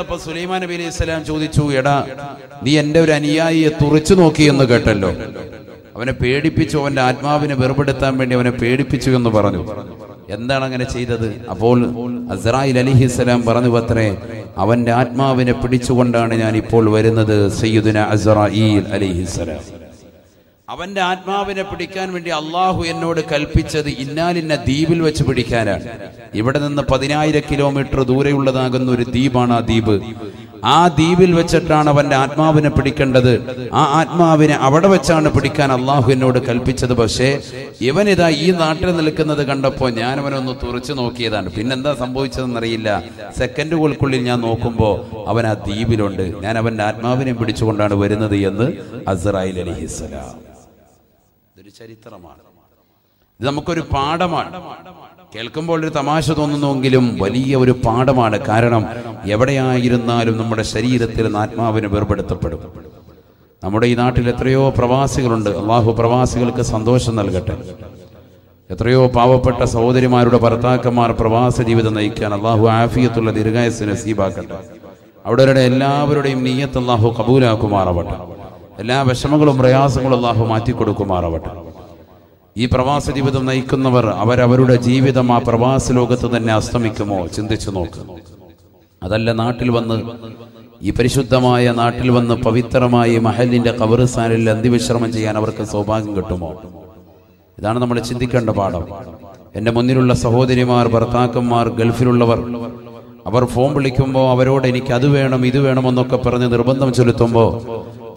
അപ്പൊ സുലൈമാൻ നബി അലൈഹി സ്വലാം ചോദിച്ചു, എടാ നീ എന്റെ ഒരു അനുയായിയെ തുറച്ചു നോക്കിയെന്ന് കേട്ടല്ലോ. അവനെ പേടിപ്പിച്ചു, അവന്റെ ആത്മാവിനെ വെറുപെടുത്താൻ വേണ്ടി അവനെ പേടിപ്പിച്ചു എന്ന് പറഞ്ഞു. എന്താണ് അങ്ങനെ ചെയ്തത്? അപ്പോൾ അസ്റായിൽ അലൈഹിസ്സലാം പറഞ്ഞു അത്രേ, അവന്റെ ആത്മാവിനെ പിടിച്ചുകൊണ്ടാണ് ഞാൻ ഇപ്പോൾ വരുന്നത്. സയ്യിദുന അസ്റായിൽ അലൈഹിസ്സലാം അവന്റെ ആത്മാവിനെ പിടിക്കാൻ വേണ്ടി അള്ളാഹു എന്നോട് കൽപ്പിച്ചത് ഇന്നാലിന്ന ദ്വീപിൽ വെച്ച് പിടിക്കാനാണ്. ഇവിടെ നിന്ന് 10,000 കിലോമീറ്റർ ദൂരെയുള്ളതാകുന്ന ഒരു ദ്വീപാണ് ആ ദ്വീപ്. ആ ദ്വീപിൽ വെച്ചിട്ടാണ് അവന്റെ ആത്മാവിനെ പിടിക്കേണ്ടത്. ആ ആത്മാവിനെ അവിടെ വെച്ചാണ് പിടിക്കാൻ അള്ളാഹു എന്നോട് കൽപ്പിച്ചത്. പക്ഷേ ഇവനിതാ ഈ നാട്ടിൽ നിൽക്കുന്നത് കണ്ടപ്പോൾ ഞാൻ അവനൊന്ന് തുറച്ചു നോക്കിയതാണ്. പിന്നെന്താ സംഭവിച്ചതെന്നറിയില്ല. സെക്കൻഡുകൾക്കുള്ളിൽ ഞാൻ നോക്കുമ്പോൾ അവൻ ആ ദ്വീപിലുണ്ട്. ഞാൻ അവന്റെ ആത്മാവിനെ പിടിച്ചുകൊണ്ടാണ് വരുന്നത് എന്ന് അസ്റായിൽ അലൈഹിസ്സലാം. ഇതൊരു ചരിത്രമാണ്. ഇത് നമുക്കൊരു പാഠമാണ്. കേൾക്കുമ്പോൾ ഒരു തമാശ തോന്നുന്നുവെങ്കിലും വലിയ ഒരു പാഠമാണ്. കാരണം എവിടെയായിരുന്നാലും നമ്മുടെ ശരീരത്തിൽ നിന്ന് ആത്മാവിന് വേർപെടുത്തപ്പെടും. നമ്മുടെ ഈ നാട്ടിൽ എത്രയോ പ്രവാസികളുണ്ട്. അള്ളാഹു പ്രവാസികൾക്ക് സന്തോഷം നൽകട്ടെ. എത്രയോ പാവപ്പെട്ട സഹോദരിമാരുടെ ഭർത്താക്കന്മാർ പ്രവാസ ജീവിതം നയിക്കാൻ അള്ളാഹു ആഫിയത്തുള്ള ദീർഘായുസ്സ് നസീബാക്കട്ടെ. അവിടെയുടെ എല്ലാവരുടെയും നിയ്യത്ത് അള്ളാഹു കബൂലാക്കുമാറാവട്ടെ. എല്ലാ വിഷമങ്ങളും പ്രയാസങ്ങളും അള്ളാഹു മാറ്റിക്കൊടുക്കുമാറാവട്ടെ. ഈ പ്രവാസ ജീവിതം നയിക്കുന്നവർ അവരവരുടെ ജീവിതം ആ പ്രവാസ ലോകത്ത് തന്നെ അസ്തമിക്കുമോ ചിന്തിച്ചു നോക്കും. അതല്ല നാട്ടിൽ വന്ന് ഈ പരിശുദ്ധമായ നാട്ടിൽ വന്ന് പവിത്രമായ മഹലിന്റെ ഖബർസ്ഥാനിൽ അന്ത്യവിശ്രമം ചെയ്യാൻ അവർക്ക് സൗഭാഗ്യം കിട്ടുമോ? ഇതാണ് നമ്മൾ ചിന്തിക്കേണ്ട പാഠം. എൻ്റെ മുന്നിലുള്ള സഹോദരിമാർ, ഭർത്താക്കന്മാർ, ഗൾഫിലുള്ളവർ, അവർ ഫോൺ വിളിക്കുമ്പോൾ അവരോട് എനിക്ക് അത് വേണം ഇത് വേണമെന്നൊക്കെ പറഞ്ഞ് നിർബന്ധം ചെലുത്തുമ്പോൾ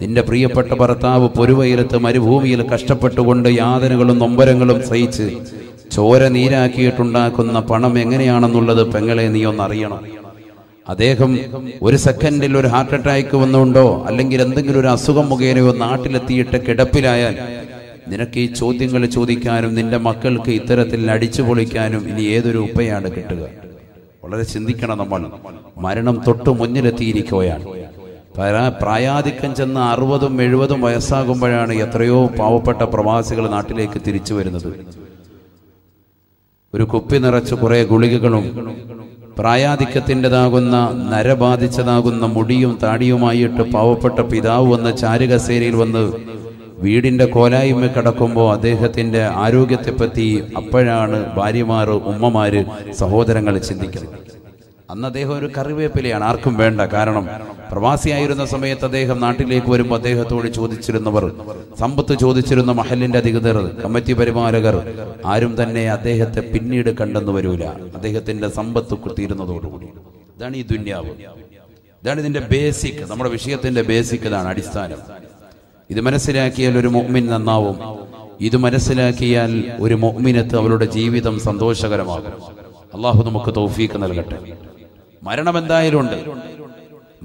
നിന്റെ പ്രിയപ്പെട്ട ഭർത്താവ് പൊരുവയിലത്ത് മരുഭൂമിയിൽ കഷ്ടപ്പെട്ടുകൊണ്ട് യാതനകളും നൊമ്പരങ്ങളും സഹിച്ച് ചോര നീരാക്കിയിട്ടുണ്ടാക്കുന്ന പണം എങ്ങനെയാണെന്നുള്ളത് പെങ്ങളെ നീ ഒന്നറിയണം. അദ്ദേഹം ഒരു സെക്കൻഡിൽ ഒരു ഹാർട്ട് അറ്റാക്ക് വന്നുകൊണ്ടോ അല്ലെങ്കിൽ എന്തെങ്കിലും ഒരു അസുഖം മുഖേനയോ നാട്ടിലെത്തിയിട്ട് കിടപ്പിലായാൽ നിനക്ക് ഈ ചോദ്യങ്ങൾ ചോദിക്കാനും നിന്റെ മക്കൾക്ക് ഇത്തരത്തിൽ അടിച്ചു പൊളിക്കാനും ഇനി ഏതൊരു ഉപ്പയാണ് കിട്ടുക? വളരെ ചിന്തിക്കണം. നമ്മൾ മരണം തൊട്ട് മുന്നിലെത്തിയിരിക്കുകയാണ്. പ്രായാധിക്യം ചെന്ന് 60ഉം 70ഉം വയസ്സാകുമ്പോഴാണ് എത്രയോ പാവപ്പെട്ട പ്രവാസികൾ നാട്ടിലേക്ക് തിരിച്ചു വരുന്നത്. ഒരു കുപ്പി നിറച്ച് കുറെ ഗുളികകളും പ്രായാധിക്യത്തിൻ്റെതാകുന്ന നരബാധിച്ചതാകുന്ന മുടിയും താടിയുമായിട്ട് പാവപ്പെട്ട പിതാവ് വന്ന് ചാരുകസേരയിൽ വന്ന് വീടിന്റെ കോലായ്മ കിടക്കുമ്പോൾ അദ്ദേഹത്തിന്റെ ആരോഗ്യത്തെപ്പറ്റി അപ്പോഴാണ് ഭാര്യമാര്, ഉമ്മമാര്, സഹോദരങ്ങൾ ചിന്തിക്കുന്നത്. അന്ന് അദ്ദേഹം ഒരു കറിവേപ്പിലയാണ്, ആർക്കും വേണ്ട. കാരണം പ്രവാസിയായിരുന്ന സമയത്ത് അദ്ദേഹം നാട്ടിലേക്ക് വരുമ്പോൾ അദ്ദേഹത്തോട് ചോദിച്ചിരുന്നവർ, സമ്പത്ത് ചോദിച്ചിരുന്ന മഹലിന്റെ അധികൃതർ, കമ്മിറ്റി പരിപാലകർ ആരും തന്നെ അദ്ദേഹത്തെ പിന്നീട് കണ്ടെന്ന് വരൂല. അദ്ദേഹത്തിന്റെ സമ്പത്ത് തീരുന്നതോടുകൂടി. ഇതാണ് ഈ ദുന്യാവ്. ഇതാണ് ഇതിന്റെ ബേസിക്. നമ്മുടെ വിഷയത്തിന്റെ ബേസിക് ഇതാണ്, അടിസ്ഥാനം. ഇത് മനസ്സിലാക്കിയാൽ ഒരു മുഅ്മിൻ നന്നാവും. ഇത് മനസ്സിലാക്കിയാൽ ഒരു മുഅ്മിനത്ത് അവരുടെ ജീവിതം സന്തോഷകരമാകും. അള്ളാഹു നമുക്ക് തൗഫീഖ് നൽകട്ടെ. മരണം എന്തായാലും ഉണ്ട്.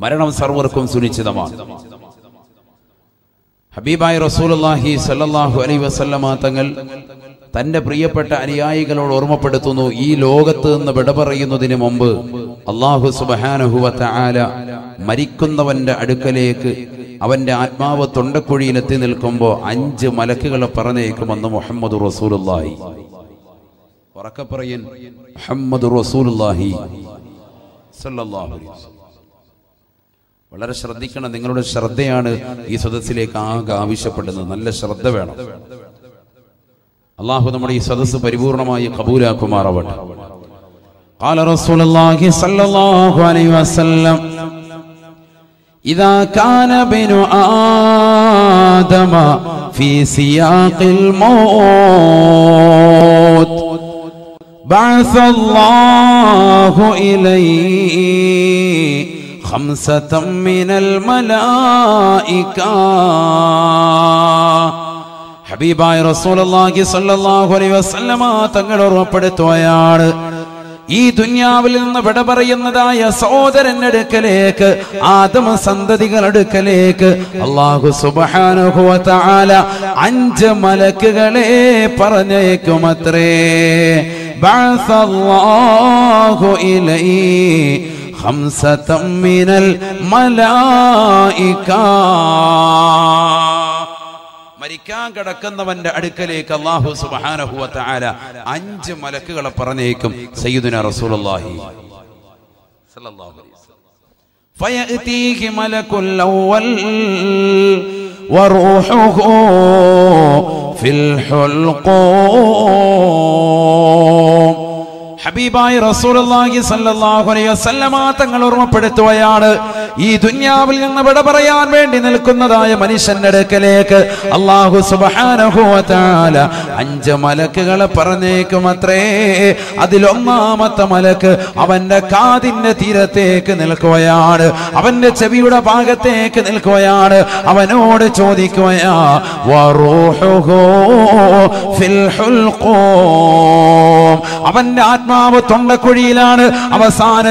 മരണം സർവർക്കും സുനിശ്ചിതമാണ്. ഹബീബായ റസൂലുള്ളാഹി സ്വല്ലല്ലാഹു അലൈഹി വസല്ലമ തങ്ങൾ തന്റെ പ്രിയപ്പെട്ട അനുയായികളോട് ഓർമ്മപ്പെടുത്തുന്നു, ഈ ലോകത്ത് നിന്ന് വിട പറയുന്നതിന് മുമ്പ് അല്ലാഹു സുബ്ഹാനഹു വ തആല മരിക്കുന്നവന്റെ അടുക്കലേക്ക് അവന്റെ ആത്മാവ് തൊണ്ടക്കുഴിയിൽ എത്തി നിൽക്കുമ്പോൾ 5 മലക്കുകളെ പറഞ്ഞേക്കുമെന്ന് മുഹമ്മദ് റസൂലുള്ളാഹി. ഉറക്കെ പറയൻ, മുഹമ്മദ് റസൂലുള്ളാഹി സ്വല്ലല്ലാഹു അലൈഹി വസല്ലം. വളരെ ശ്രദ്ധിക്കണം. നിങ്ങളുടെ ശ്രദ്ധയാണ് ഈ സദസ്സിലേക്ക് ആകെ ആവശ്യപ്പെടുന്നത്. നല്ല ശ്രദ്ധ വേണം. അല്ലാഹു നമ്മുടെ ഈ സദസ്സ് പരിപൂർണമായി കബൂലാക്കുമാറാവട്ടെ. ഖാല റസൂലുള്ളാഹി സ്വല്ലല്ലാഹു അലൈഹി വസല്ലം, ഇദാ കാന ബിനു ആദമ ഫീ സിയാഖിൽ മൗത്ത് ബഅസ അല്ലാഹു ഇലൈഹി 5 മിനൽ മലായിക. ഹബീബായ റസൂലുള്ളാഹി സ്വല്ലല്ലാഹു അലൈഹി വസല്ലമ തങ്ങൾ ഓർമ്മപ്പെടുത്തുകയാണ്, ഈ ദുനിയാവിൽ നിന്ന് വിട പറയുന്നതായ സഹോദരന്റെ അടുക്കലേക്ക്, ആദം സന്തതികളുടെ അടുക്കലേക്ക് അല്ലാഹു സുബ്ഹാനഹു വ തആല 5 മലക്കുകളെ പറഞ്ഞേക്കുമത്രേ. ബഅസല്ലാഹു ഇലൈഹി 5 മിനൽ മലായിക. മരിക്കാൻ കിടക്കുന്നവന്റെ അടുക്കലേക്ക് അല്ലാഹു സുബ്ഹാനഹു വ തആല 5 മലക്കുകളെ പറഞ്ഞേക്കും. സയ്യിദുനാ റസൂലുള്ളാഹി സ്വല്ലല്ലാഹു അലൈഹി വസല്ലം ഫയഅതീഹി മലകുൽ അവ്വൽ വറൂഹുഹു ഫിൽ ഹുൽഖൂം. ഹബീബായ റസൂലുള്ളാഹി സ്വല്ലല്ലാഹു അലൈഹി വസല്ലമ തങ്ങൾ ഓർമ്മപ്പെടുത്തുകയാണ്, ഈ ദുനിയാവിൽ നിന്ന് വിട പറയാൻ വേണ്ടി നിൽക്കുന്നതായ മനുഷ്യന്റെ അടുക്കലേക്ക് അല്ലാഹു സുബ്ഹാനഹു വ തആല 5 മലക്കുകളെ പറഞ്ഞേക്കുമത്രേ. അതിലൊന്നാമത്തെ മലക്ക് അവന്റെ കാതിന്റെ തീരത്തേക്ക് നിൽക്കുകയാണ്, അവന്റെ ചെവിയുടെ ഭാഗത്തേക്ക് നിൽക്കുകയാണ്. അവനോട് ചോദിക്കുകയാ, വറൂഹുഹു ഫിൽ ഹുൽഖൂം. അവന്റെ ആത്മാവ് തൊണ്ടക്കുഴിയിലാണ്, അവസാന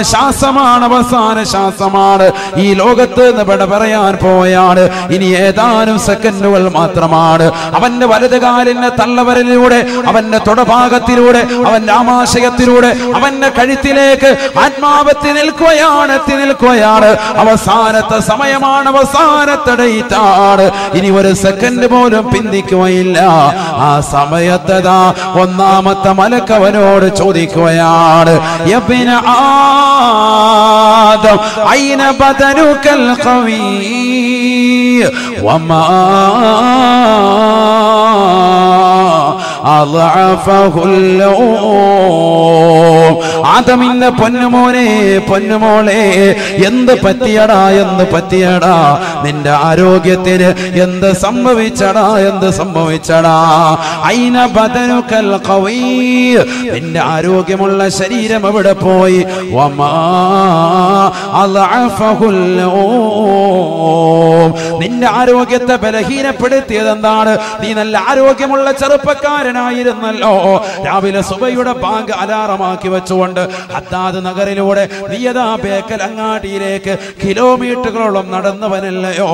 ശ്വാസമാണ്. ഈ ലോകത്ത് നിന്ന് വിട പറയാൻ പോയാണ്. ഇനി ഏതാനും സെക്കൻഡുകൾ മാത്രമാണ്. അവന്റെ വലതുകാലിന്റെ തള്ളവരലിലൂടെ, അവന്റെ തൊടഭാഗത്തിലൂടെ, അവന്റെ ആമാശയത്തിലൂടെ, അവന്റെ കഴുത്തിലേക്ക് ആത്മാവെത്തി നിൽക്കുകയാണ്. അവസാനത്തെ സമയമാണ്, അവസാനത്തെ ഡേറ്റാണ്. ഇനി ഒരു സെക്കൻഡ് പോലും പിന്തിക്കുകയില്ല. ആ സമയത്തതാ ഒന്നാമത്തെ മലക്കവനോട് ചോദിക്കുകയാണ്, യബ്ന ആദം ഐന ബദനുകൽ ഖവീ വമാ ആദമിന്റെ പൊന്നുമോളെ എന്ത് പറ്റിയടാ, നിന്റെ ആരോഗ്യത്തിന് എന്ത് സംഭവിച്ചടാ. ഐന ബദനുകൽ ഖവീ, നിന്റെ ആരോഗ്യമുള്ള ശരീരം എവിടെ പോയി? വമാ അളഅഫഹുൽ യൗം, നിന്റെ ആരോഗ്യത്തെ ബലഹീനപ്പെടുത്തിയത് എന്താണ്? നീ നല്ല ആരോഗ്യമുള്ള ചെറുപ്പക്കാരനായിരുന്നല്ലോ. രാവിലെ സുബഹിയുടെ ബാങ്ക് അലാറമാക്കി വെച്ചുകൊണ്ട് ഹദ്ദാദ് നഗറിലൂടെ നീയതാ ബേക്കൽ അങ്ങാടിയിലേക്ക് കിലോമീറ്ററുകളോളം നടന്നവനല്ലയോ?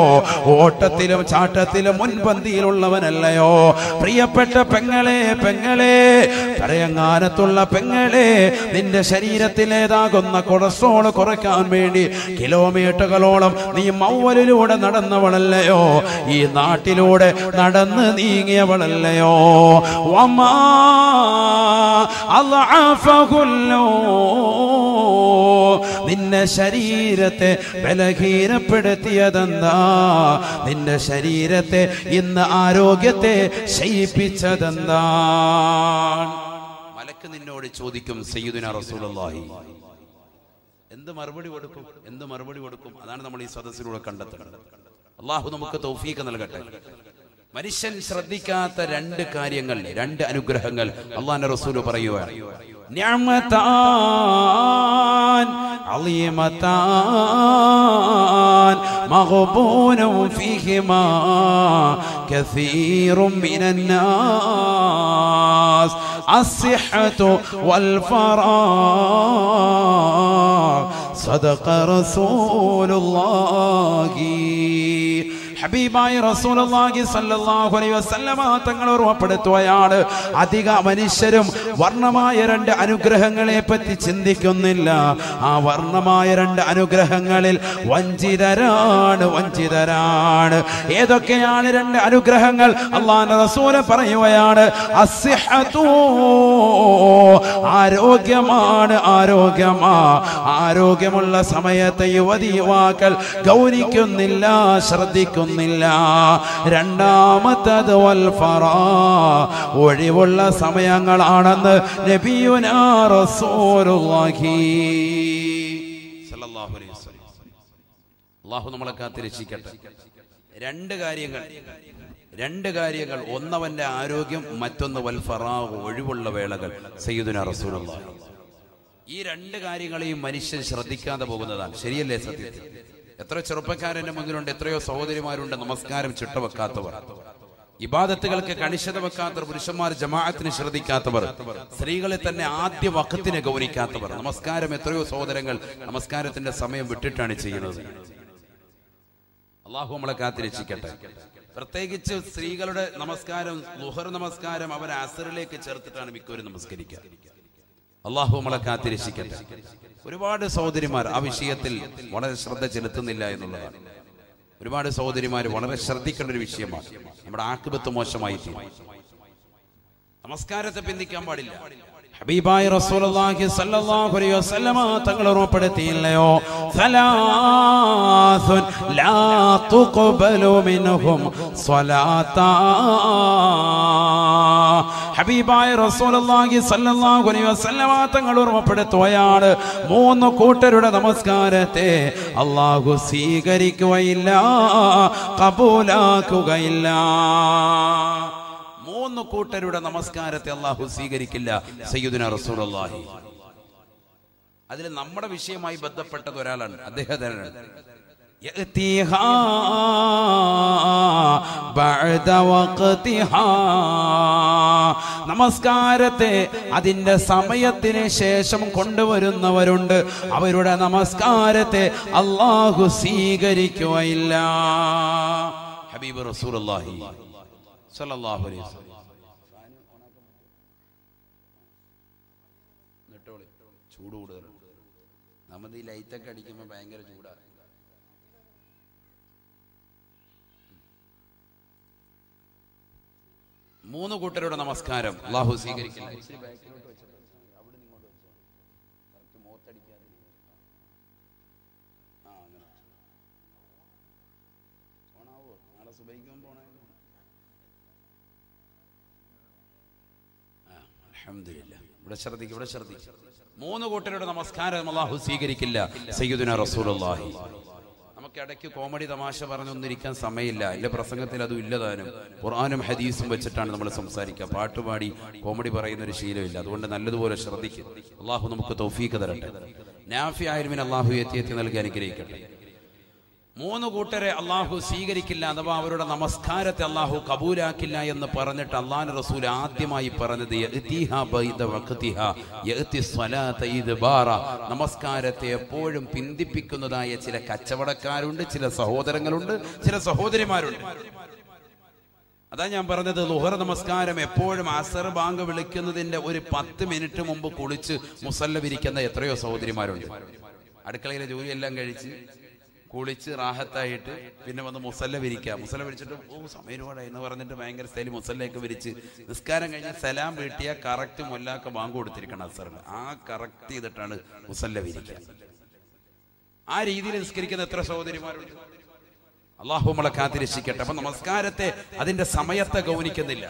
ഓട്ടത്തിലും ചാട്ടത്തിലും മുൻപന്തിയിലുള്ളവനല്ലയോ? പ്രിയപ്പെട്ട പെങ്ങളെ, പറയങ്ങാനത്തുള്ള പെങ്ങളെ, നിന്റെ ശരീരത്തിലേതാകുന്ന കൊളസ്ട്രോൾ കുറയ്ക്കാൻ വേണ്ടി കിലോമീറ്ററുകളോളം നീ മൗവലിലൂടെ നടന്നവളല്ലയോ? ഈ നാട്ടിലൂടെ നടന്ന് നീങ്ങിയവളല്ലയോ? വമാ അളഅഫഹുൽ യൗം, നിന്റെ ശരീരത്തെ ബലഹീനപ്പെടുത്തിയതെന്താ? നിന്റെ ശരീരത്തെ ഇന്ന് ആരോഗ്യത്തെ ക്ഷയിപ്പിച്ചതെന്താ? മലക്ക് നിന്നോട് ചോദിക്കും, സയ്യിദുനാ റസൂലുള്ളാഹി, എന്ത് മറുപടി കൊടുക്കും? അതാണ് നമ്മൾ ഈ സദസ്സിലൂടെ കണ്ടെത്തുന്നത്. അല്ലാഹു നമുക്ക് തൗഫീഖ് നൽകട്ടെ. മനുഷ്യൻ ശ്രദ്ധിക്കാത്ത 2 കാര്യങ്ങൾ, 2 അനുഗ്രഹങ്ങൾ അല്ലാഹുവിന്റെ റസൂൽ പറയുകയാണ്. നിഅമതാൻ അളീമതാൻ മഗ്ബൂനും ഫീഹിമാ കസീറും മിനൻ നാസ് അസ്സിഹ്ഹതു വൽ ഫറാഗ് സദഖ റസൂലുള്ളാഹി. ഹബീബായ റസൂലുള്ളാഹി സ്വല്ലല്ലാഹു അലൈഹി വസല്ലമ തങ്ങൾ ഓർമ്മപ്പെടുത്തുകയാണ്, അധിക മനുഷ്യരും വർണ്ണമായ 2 അനുഗ്രഹങ്ങളെ പറ്റി ചിന്തിക്കുന്നില്ല. ആ വർണ്ണമായ 2 അനുഗ്രഹങ്ങളിൽ വഞ്ചിതരാണ്. ഏതൊക്കെയാണ് 2 അനുഗ്രഹങ്ങൾ? അല്ലാഹുവിന്റെ റസൂൽ പറയുകയാണ്, അസ്സിഹ്ഹതു, ആരോഗ്യമുള്ള സമയത്തെ യുവതിയുവാക്കൾ ഗൗനിക്കുന്നില്ല, ശ്രദ്ധിക്കുന്നു. രണ്ടാമത്തത് വൽ ഫറാ, ഒഴിവുള്ള സമയങ്ങളാണെന്ന് നബിയുനാ റസൂലുള്ളാഹി സ്വല്ലല്ലാഹു അലൈഹി വസല്ലം. അല്ലാഹു നമ്മളെ കാത്തിരക്ഷിക്കട്ടെ. 2 കാര്യങ്ങൾ, ഒന്നവന്റെ ആരോഗ്യം, മറ്റൊന്ന് വൽ ഫറാ, ഒഴിവുള്ള വേളകൾ. സയ്യിദുനാ റസൂലുള്ളാഹി ഈ 2 കാര്യങ്ങളെയും മനുഷ്യൻ ശ്രദ്ധിക്കാതെ പോകുന്നതാണ്. ശരിയല്ലേ? സത്യത്തിൽ എത്ര ചെറുപ്പക്കാരന്റെ മുന്നിലുണ്ട്, എത്രയോ സഹോദരിമാരുണ്ട് നമസ്കാരം ചിട്ടവെക്കാത്തവർ, ഇബാദത്തുകൾക്ക് കണിശത വെക്കാത്തവർ, പുരുഷന്മാർ ജമാഅത്തിന് ശ്രദ്ധിക്കാത്തവർ, സ്ത്രീകളെ തന്നെ ആദ്യ വഖത്തിന് ഗൗനിക്കാത്തവർ. നമസ്കാരം എത്രയോ സഹോദരങ്ങൾ നമസ്കാരത്തിന്റെ സമയം വിട്ടിട്ടാണ് ചെയ്യുന്നത്. അല്ലാഹു നമ്മളെ കാത്തിരക്ഷിക്കട്ടെ. പ്രത്യേകിച്ച് സ്ത്രീകളുടെ നമസ്കാരം, ളുഹർ നമസ്കാരം അവർ അസറിലേക്ക് ചേർത്തിട്ടാണ് മിക്കവരും നമസ്കരിക്കുക. അല്ലാഹു നമ്മളെ കാത്തിരക്ഷിക്കട്ടെ. ഒരുപാട് സഹോദരിമാർ ആ വിഷയത്തിൽ വളരെ ശ്രദ്ധ ചെലുത്തുന്നില്ല എന്നുള്ളതാണ്. ഒരുപാട് സഹോദരിമാർ വളരെ ശ്രദ്ധിക്കേണ്ട ഒരു വിഷയമാണ്. നമ്മുടെ ആഖിബത്ത് മോശമായി തീരും. നമസ്കാരത്തെ പിന്തിക്കാൻ പാടില്ല. ഹബീബായ റസൂലുള്ളാഹി സ്വല്ലല്ലാഹു അലൈഹി വസല്ലമ തങ്ങൾ ഓർമ്മപ്പെടുത്തിയില്ലയോ, സലാസുൻ ലാ തുഖ്ബലു മിൻഹും സ്വലാത്താ. ഹബീബായ റസൂലുള്ളാഹി സ്വല്ലല്ലാഹു അലൈഹി വസല്ലമ തങ്ങൾ ഓർമ്മപ്പെടുത്തുകയാണ്, 3 കൂട്ടരുടെ നമസ്കാരത്തെ അല്ലാഹു സ്വീകരിക്കുകയില്ല, ഖബൂലാക്കുകയില്ല. 3 കൂട്ടരുടെ നമസ്കാരത്തെ അല്ലാഹു സ്വീകരിക്കില്ല. സയ്യിദുനാ റസൂലുള്ളാഹി അതിൽ നമ്മുടെ വിഷയമായി ബന്ധപ്പെട്ടത് ഒരാളാണ്. അദ്ദേഹത്തിന് നമസ്കാരത്തെ അതിന്റെ സമയത്തിന് ശേഷം കൊണ്ടുവരുന്നവരുണ്ട്. അവരുടെ നമസ്കാരത്തെ അല്ലാഹു സ്വീകരിക്കുകയില്ല. ഹബീബ് റസൂലുള്ളാഹി സ്വല്ലല്ലാഹു അലൈഹി വസല്ലം ചൂട് കൂടുതലാണ്. നമ്മൾ ഈ ലൈറ്റൊക്കെ അടിക്കുമ്പോൾ ഭയങ്കര ചൂടാണ്. മൂന്ന് കൂട്ടരുടെ നമസ്കാരം അല്ലാഹു സ്വീകരിക്കില്ല. ഇവിടെ ശ്രദ്ധിക്കും. 3 കൂട്ടരുടെ നമസ്കാരം അല്ലാഹു സ്വീകരിക്കില്ല. സയ്യിദുനാ റസൂലുള്ളാഹി. നമുക്ക് ഇടയ്ക്ക് കോമഡി തമാശ പറഞ്ഞൊന്നിരിക്കാൻ സമയമില്ല. എന്റെ പ്രസംഗത്തിൽ അതും ഇല്ലതാനും. ഖുർആനും ഹദീസും വെച്ചിട്ടാണ് നമ്മൾ സംസാരിക്കുക. പാട്ടുപാടി കോമഡി പറയുന്ന ഒരു ശീലമില്ല. അതുകൊണ്ട് നല്ലതുപോലെ ശ്രദ്ധിക്കും. അള്ളാഹു നമുക്ക് തൗഫീഖ് തരട്ടെ. നാഫി ആയിൽമിന് അള്ളാഹു എത്തി നൽകി അനുഗ്രഹിക്കട്ടെ. 3 കൂട്ടരെ അള്ളാഹു സ്വീകരിക്കില്ല, അഥവാ അവരുടെ നമസ്കാരത്തെ അള്ളാഹു കബൂലാക്കില്ല എന്ന് പറഞ്ഞിട്ട് അള്ളാഹുവിന്റെ റസൂൽ ആദ്യമായി പറഞ്ഞത് നമസ്കാരത്തെ എപ്പോഴും പിന്തിപ്പിക്കുന്നതായ ചില കച്ചവടക്കാരുണ്ട്, ചില സഹോദരങ്ങളുണ്ട്, ചില സഹോദരിമാരുണ്ട്. അതാ ഞാൻ പറഞ്ഞത്, ളുഹർ നമസ്കാരം എപ്പോഴും അസർ ബാങ്ക് വിളിക്കുന്നതിന്റെ ഒരു 10 മിനിറ്റ് മുമ്പ് കുളിച്ച് മുസല്ല വിരിക്കുന്ന എത്രയോ സഹോദരിമാരുണ്ട്. അടുക്കളയിലെ ജോലിയെല്ലാം കഴിച്ച് കുളിച്ച് റാഹത്തായിട്ട് പിന്നെ വന്ന് മുസല്ല വിരിക്കുക. മുസല്ല വിരിച്ചിട്ട് സമയപാടായി എന്ന് പറഞ്ഞിട്ട് ഭയങ്കര സ്ഥലം മുസല്ലയൊക്കെ വിരിച്ച് നിസ്കാരം കഴിഞ്ഞ് സലാം വീട്ടിയ കറക്റ്റ് മൊല്ലാക്ക ബാങ്ക് കൊടുത്തിരിക്കണം അസറിന്. ആ കറക്റ്റ് ചെയ്തിട്ടാണ് മുസല്ല വിരിക്കുക. ആ രീതിയിൽ നിസ്കരിക്കുന്ന എത്ര സഹോദരിമാരുണ്ട്. അള്ളാഹു നമ്മളെ കാത്തിരക്ഷിക്കട്ടെ. അപ്പൊ നമസ്കാരത്തെ അതിന്റെ സമയത്തെ ഗൗനിക്കുന്നില്ല.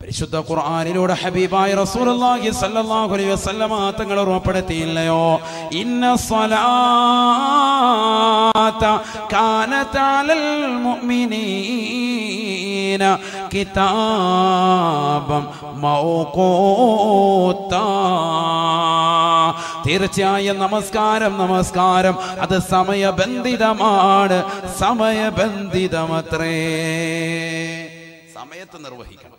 പരിശുദ്ധ ഖുർആനിലൂടെ ഹബീബായ റസൂലുള്ളാഹി സ്വല്ലല്ലാഹു അലൈഹി വസല്ലമ തങ്ങൾ ഓർമ്മപ്പെടുത്തിയില്ലയോ, ഇന്ന സ്വലാത്ത കാനത അലൽ മുഅ്മിനീന കിതാബം മൗഖൂത്താ. തീർച്ചയായും നമസ്കാരം അത് സമയബന്ധിതമാണ്, സമയബന്ധിതമത്രേ. സമയത്ത് നിർവഹിക്കണം.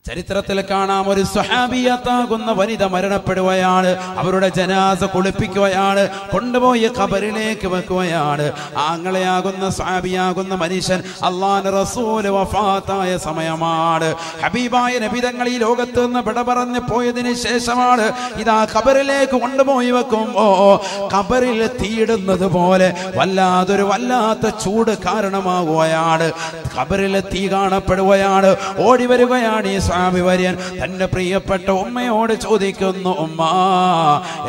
ചരിത്രത്തിൽ കാണാം, ഒരു സ്വഹാബിയത്താകുന്ന വനിത മരണപ്പെടുകയാണ്. അവരുടെ ജനാസ കുളിപ്പിക്കുകയാണ്, കൊണ്ടുപോയി ഖബറിലേക്ക് വെക്കുകയാണ്. ആങ്ങളെയാകുന്ന സ്വഹാബിയാകുന്ന മനുഷ്യൻ അല്ലാഹുവിന്റെ റസൂൽ വഫാത്തായ സമയമാണ്. ഹബീബായ നബി തങ്ങൾ ഈ ലോകത്ത് നിന്ന് വിട പറഞ്ഞു പോയതിന് ശേഷമാണ് ഇതാ ഖബറിലേക്ക് കൊണ്ടുപോയി വെക്കുമ്പോ ഖബറിൽ തീയിടുന്നത് പോലെ വല്ലാത്ത ചൂട് കാരണമാകുകയാണ്. ഖബറിൽ തീ കാണപ്പെടുകയാണ്. ഓടി വരികയാണ് ഈ വര്യൻ തന്റെ പ്രിയപ്പെട്ട ഉമ്മയോട് ചോദിക്കുന്നു, ഉമ്മ,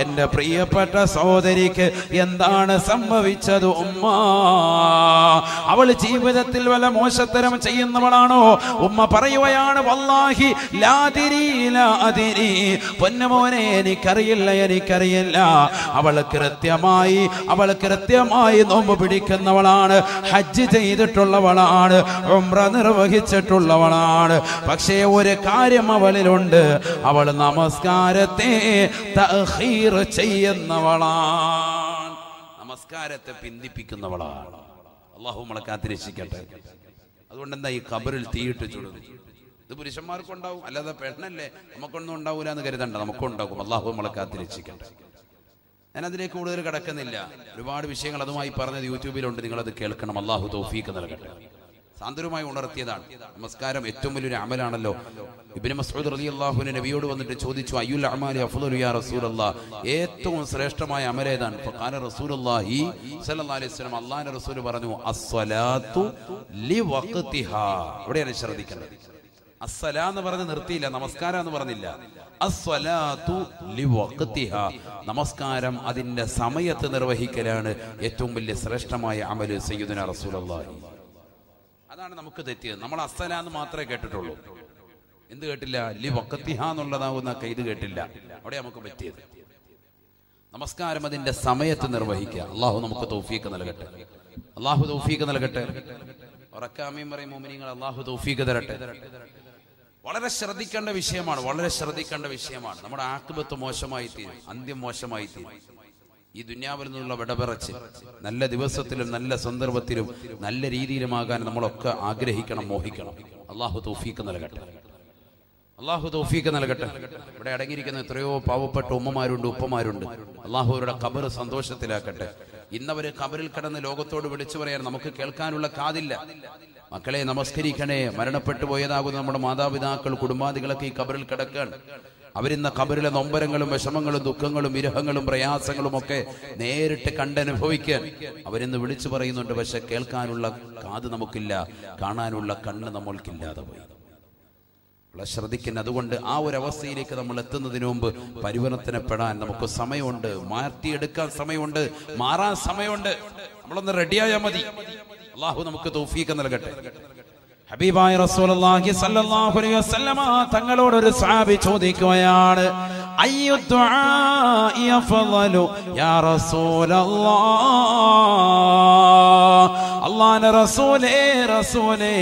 എന്റെ പ്രിയപ്പെട്ട സഹോദരിക്ക് എന്താണ് സംഭവിച്ചത് ഉമ്മ? അവൾ ജീവിതത്തിൽ വല്ല മോശത്തരം ചെയ്യുന്നവളാണോ? ഉമ്മ പറയുകയാണ്, വല്ലാഹി ലാ അദിരി, പൊന്നുമോനെ എനിക്കറിയില്ല. അവൾ കൃത്യമായി നോമ്പ് പിടിക്കുന്നവളാണ്, ഹജ്ജ് ചെയ്തിട്ടുള്ളവളാണ്, ഉംറ നിർവഹിച്ചിട്ടുള്ളവളാണ്. പക്ഷേ ഒരു കാര്യം അവളിലുണ്ട്, അവൾ നമസ്കാരത്തെ തഖീർ ചെയ്യുന്നവളാണ്, നമസ്കാരത്തെ പിന്തിപ്പിക്കുന്നവളാണ്. അല്ലാഹു നമ്മളെ കാത്തിരക്ഷിക്കട്ടെ. അതുകൊണ്ട് എന്താ ഈ ഖബറിൽ തീയിട്ട് ചുടുന്നു? ഇത് പുരുഷന്മാർക്കുണ്ടാവും, അല്ലാതെ പെണ്ണല്ലേ നമുക്കൊന്നും ഉണ്ടാവൂല എന്ന് കരുതണ്ട, നമുക്കുണ്ടാകും. അല്ലാഹു നമ്മളെ കാത്തിരക്ഷിക്കട്ടെ. ഞാൻ അതിലേക്ക് കൂടുതൽ കടക്കുന്നില്ല. ഒരുപാട് വിഷയങ്ങൾ അതുമായി പറഞ്ഞത് യൂട്യൂബിലുണ്ട്, നിങ്ങളത് കേൾക്കണം. അല്ലാഹു തൗഫീഖ് നൽകട്ടെ. സാന്ത്വനമായി ഉണർത്തിയതാണ്. നമസ്കാരം ഏറ്റവും വലിയൊരു അമലാണല്ലോ. ഇബ്നു മസ്ഊദ് റളിയല്ലാഹു അൻഹു നബിയോട് വന്നിട്ട് ചോദിച്ചു, അയ്യുൽ അഅമാലി അഫ്ളലു യാ റസൂലല്ലാഹ്, ഏറ്റവും ശ്രേഷ്ഠമായ അമൽ ഏതാണ്? ഫഖാല റസൂലുള്ളാഹി സ്വല്ലല്ലാഹു അലൈഹി വസല്ലം, അല്ലാഹുവിന്റെ റസൂൽ പറഞ്ഞു, അസ്സലാത്തു ലിവഖ്തിഹാ. ഇവിടെയാണ് ശ്രദ്ധിക്കേണ്ടത്. അസ്സലാ എന്ന് പറഞ്ഞ് നിർത്തിയില്ല, നമസ്കാരം എന്ന് പറഞ്ഞില്ല. അസ്സലാത്തു ലിവഖ്തിഹാ, നമസ്കാരം അതിന്റെ സമയത്ത് നിർവഹിക്കലാണ് ഏറ്റവും വലിയ ശ്രേഷ്ഠമായ അമല്. സയ്യിദുനാ റസൂലുള്ളാഹി. അതാണ് നമുക്ക് തെറ്റിയത്. നമ്മൾ അസ്സലാ എന്ന് മാത്രമേ കേട്ടിട്ടുള്ളൂ. എന്ത് കേട്ടില്ല? ലിവഖ്തിഹാ എന്നുള്ളതാകുന്ന ഇത് കേട്ടില്ല. അവിടെ നമുക്ക് പറ്റിയത് നമസ്കാരം അതിന്റെ സമയത്ത് നിർവഹിക്കുക. അള്ളാഹു നമുക്ക് തൗഫീഖ് നൽകട്ടെ. അള്ളാഹു തൗഫീഖ് നൽകട്ടെ. ഉറക്കാമീൻ പറയും മുഅ്മിനീങ്ങൾ, അള്ളാഹു തൗഫീഖ് തരട്ടെ. വളരെ ശ്രദ്ധിക്കേണ്ട വിഷയമാണ്, വളരെ ശ്രദ്ധിക്കേണ്ട വിഷയമാണ്. നമ്മുടെ ആഖിബത്ത് മോശമായി തീരും, അന്ത്യം മോശമായി തീരും. ഈ ദുനിയാവിൽ നിന്നുള്ള വിടപിറച്ച് നല്ല ദിവസത്തിലും നല്ല സന്ദർഭത്തിലും നല്ല രീതിയിലുമാകാൻ നമ്മളൊക്കെ ആഗ്രഹിക്കണം, മോഹിക്കണം. അള്ളാഹു തൗഫീഖ് നൽകട്ടെ. അള്ളാഹു തൗഫീഖ് നൽകട്ടെ. ഇവിടെ അടങ്ങിയിരിക്കുന്ന എത്രയോ പാവപ്പെട്ട ഉമ്മമാരുണ്ട്, ഉപ്പമാരുണ്ട്. അള്ളാഹു അവരുടെ ഖബർ സന്തോഷത്തിലാക്കട്ടെ. ഇന്നവര് ഖബറിൽ കിടന്ന് ലോകത്തോട് വിളിച്ചു പറയാൻ നമുക്ക് കേൾക്കാനുള്ള കാതില്ല. മക്കളെ നമസ്കരിക്കണേ. മരണപ്പെട്ടു പോയതാകുന്ന നമ്മുടെ മാതാപിതാക്കൾ, കുടുംബാദികളൊക്കെ ഈ ഖബറിൽ കിടക്കുകയാണ്. അവരിന്ന് ഖബറിലെ നൊമ്പരങ്ങളും വിഷമങ്ങളും ദുഃഖങ്ങളും വിരഹങ്ങളും പ്രയാസങ്ങളും ഒക്കെ നേരിട്ട് കണ്ടനുഭവിക്കാൻ അവരിന്ന് വിളിച്ചു പറയുന്നുണ്ട്. പക്ഷെ കേൾക്കാനുള്ള കാത് നമുക്കില്ല, കാണാനുള്ള കണ്ണ് നമ്മൾക്കില്ലാതെ പോയി. ശ്രദ്ധിക്കുന്നത്. അതുകൊണ്ട് ആ ഒരു അവസ്ഥയിലേക്ക് നമ്മൾ എത്തുന്നതിന് മുമ്പ് പരിവർത്തനപ്പെടാൻ നമുക്ക് സമയമുണ്ട്, മാറ്റിയെടുക്കാൻ സമയമുണ്ട്, മാറാൻ സമയമുണ്ട്. നമ്മളൊന്ന് റെഡിയായാൽ മതി. അള്ളാഹു നമുക്ക് തൗഫീഖ് നൽകട്ടെ. ഹബീബായ റസൂലുള്ളാഹി സ്വല്ലല്ലാഹു അലൈഹി വസല്ലമ തങ്ങളോട് ഒരു സ്വഹാബി ചോദിക്കുകയാണ്, അയ്യു ദുആഇ അഫ്ളലു യാ റസൂലല്ലാഹ്. അല്ലാഹുവിന്റെ റസൂലേ,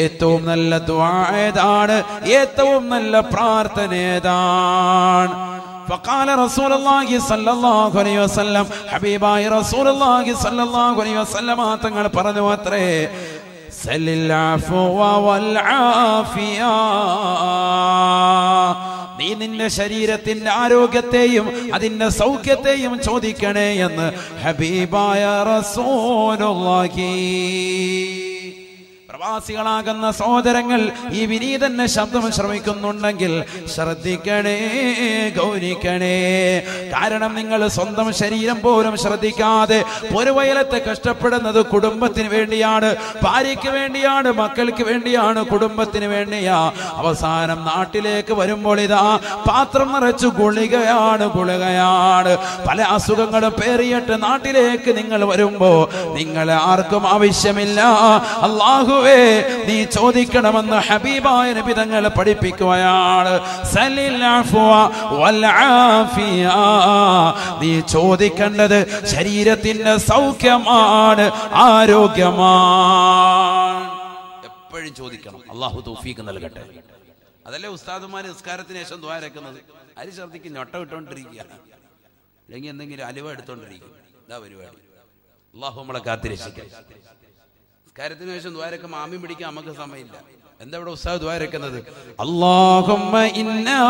ഏറ്റവും നല്ല ദുആ ഏതാണ്? ഏറ്റവും നല്ല പ്രാർത്ഥന ഏതാണ്? فقال رسول الله صلى الله عليه وسلم, ഹബീബായ റസൂലുള്ളാഹി സ്വല്ലല്ലാഹു അലൈഹി വസല്ലമ തങ്ങൾ പറഞ്ഞു അത്രേ, സല്ലിൽ അഫ്വ വൽ ആഫിയ. നീ നിന്റെ ശരീരത്തിന്റെ ആരോഗ്യത്തെയും അതിന്റെ സൗഖ്യത്തെയും ചോദിക്കണേ എന്ന് ഹബീബായ റസൂലുള്ളാഹി. പ്രവാസികളാകുന്ന സഹോദരങ്ങൾ ഈ വിനീതന്റെ ശബ്ദം ശ്രമിക്കുന്നുണ്ടെങ്കിൽ ശ്രദ്ധിക്കണേ, ഗൗനിക്കണേ. കാരണം നിങ്ങൾ സ്വന്തം ശരീരം പോലും ശ്രദ്ധിക്കാതെ പൊരുവയലത്തെ കഷ്ടപ്പെടുന്നത് കുടുംബത്തിന് വേണ്ടിയാണ്, ഭാര്യയ്ക്ക് വേണ്ടിയാണ്, മക്കൾക്ക് വേണ്ടിയാണ്, കുടുംബത്തിന് വേണ്ടിയാ. അവസാനം നാട്ടിലേക്ക് വരുമ്പോൾ ഇതാ പാത്രം നിറച്ചു ഗുളികയാണ്. പല അസുഖങ്ങളും പേറിയിട്ട് നാട്ടിലേക്ക് നിങ്ങൾ വരുമ്പോ നിങ്ങളെ ആർക്കും ആവശ്യമില്ല. അല്ലാഹു നീ ചോദിക്കണമെന്ന് ഹബീബായ നബി തങ്ങൾ പഠിപ്പിക്കുകയാണ്. സല്ലിൽ അഫ്വ വൽ ആഫിയ. നീ ചോദിക്കേണ്ടത് ശരീരത്തിന്റെ സൗഖ്യമാണ്, ആരോഗ്യമാണ്. എപ്പോഴും ചോദിക്കണം. അല്ലാഹു തൗഫീഖ് നൽകട്ടെ. അതല്ലേ ഉസ്താദുമാര് നിസ്കാരത്തിന് ശേഷം ദുആ രക്കുന്നത്. അരി ഛർദിക്ക് ഞൊട്ട വിട്ടോണ്ടിരിക്കുക, അല്ലെങ്കിൽ എന്തെങ്കിലും അലുവ എടുത്തോണ്ടിരിക്കും. ഇതാ പരിപാടി. അല്ലാഹു നമ്മളെ കാത്തിരക്ഷിക്കട്ടെ. കാര്യത്തിന് ശേഷം ദ്വാരക്ക മാമി പിടിക്കാൻ നമുക്ക് സമയമില്ല. എന്താ ഇവിടെ ഉസ്താദ് ദ്വാരക്കുന്നത്? അല്ലാഹുമ്മ ഇന്നാ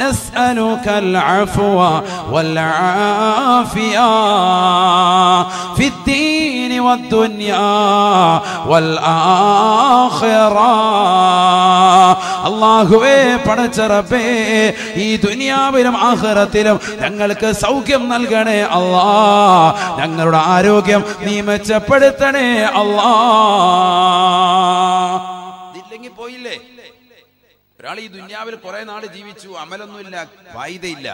നസ്അലുകൽ അഫ്വ വൽ ആഫിയ ഫിദ്ദീനി വദ്ദുനിയാ വൽ ആഖിറ. അല്ലാഹുവേ, പടച്ച റബ്ബേ, ഈ ദുനിയാവിലും ആഖിറത്തിലും ഞങ്ങൾക്ക് സൗഖ്യം നൽകണേ അല്ലാഹ്. ഞങ്ങളുടെ ആരോഗ്യം നീ മെച്ചപ്പെടുത്തണേ അല്ലാഹ്. ഇല്ലെങ്കിൽ പോയില്ലേ. ഒരാൾ ഈ ദുനിയാവിൽ കുറെ നാൾ ജീവിച്ചു, അമലൊന്നുമില്ല, ഫായിദയില്ല.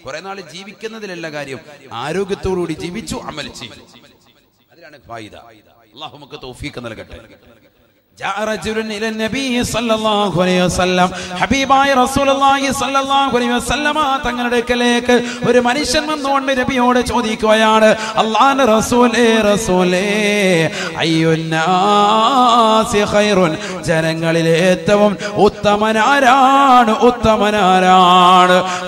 കുറെ നാൾ ജീവിക്കുന്നതിലല്ല കാര്യം, ആരോഗ്യത്തോടുകൂടി ജീവിച്ചു, അമൽ ചെയ്തു, അതിലാണ് ഫായിദ. അല്ലാഹു നമുക്ക് തൗഫീഖ് നൽകട്ടെ. جاء رجل الى النبي صلى الله عليه وسلم. ഹബീബായ റസൂലുള്ളാഹി സ്വല്ലല്ലാഹു അലൈഹി വസല്ലമ തങ്ങളുടെ അടുക്കലേക്ക് ഒരു മനുഷ്യൻ വന്നുകൊണ്ട് നബിയോട് ചോദിക്കുകയാണ്, അല്ലാഹുവിന്റെ റസൂലേ, അയ്യുന്നാസി ഖൈറുൻ, ജനങ്ങളിൽ ഏറ്റവും ഉത്തമനാരാണ്?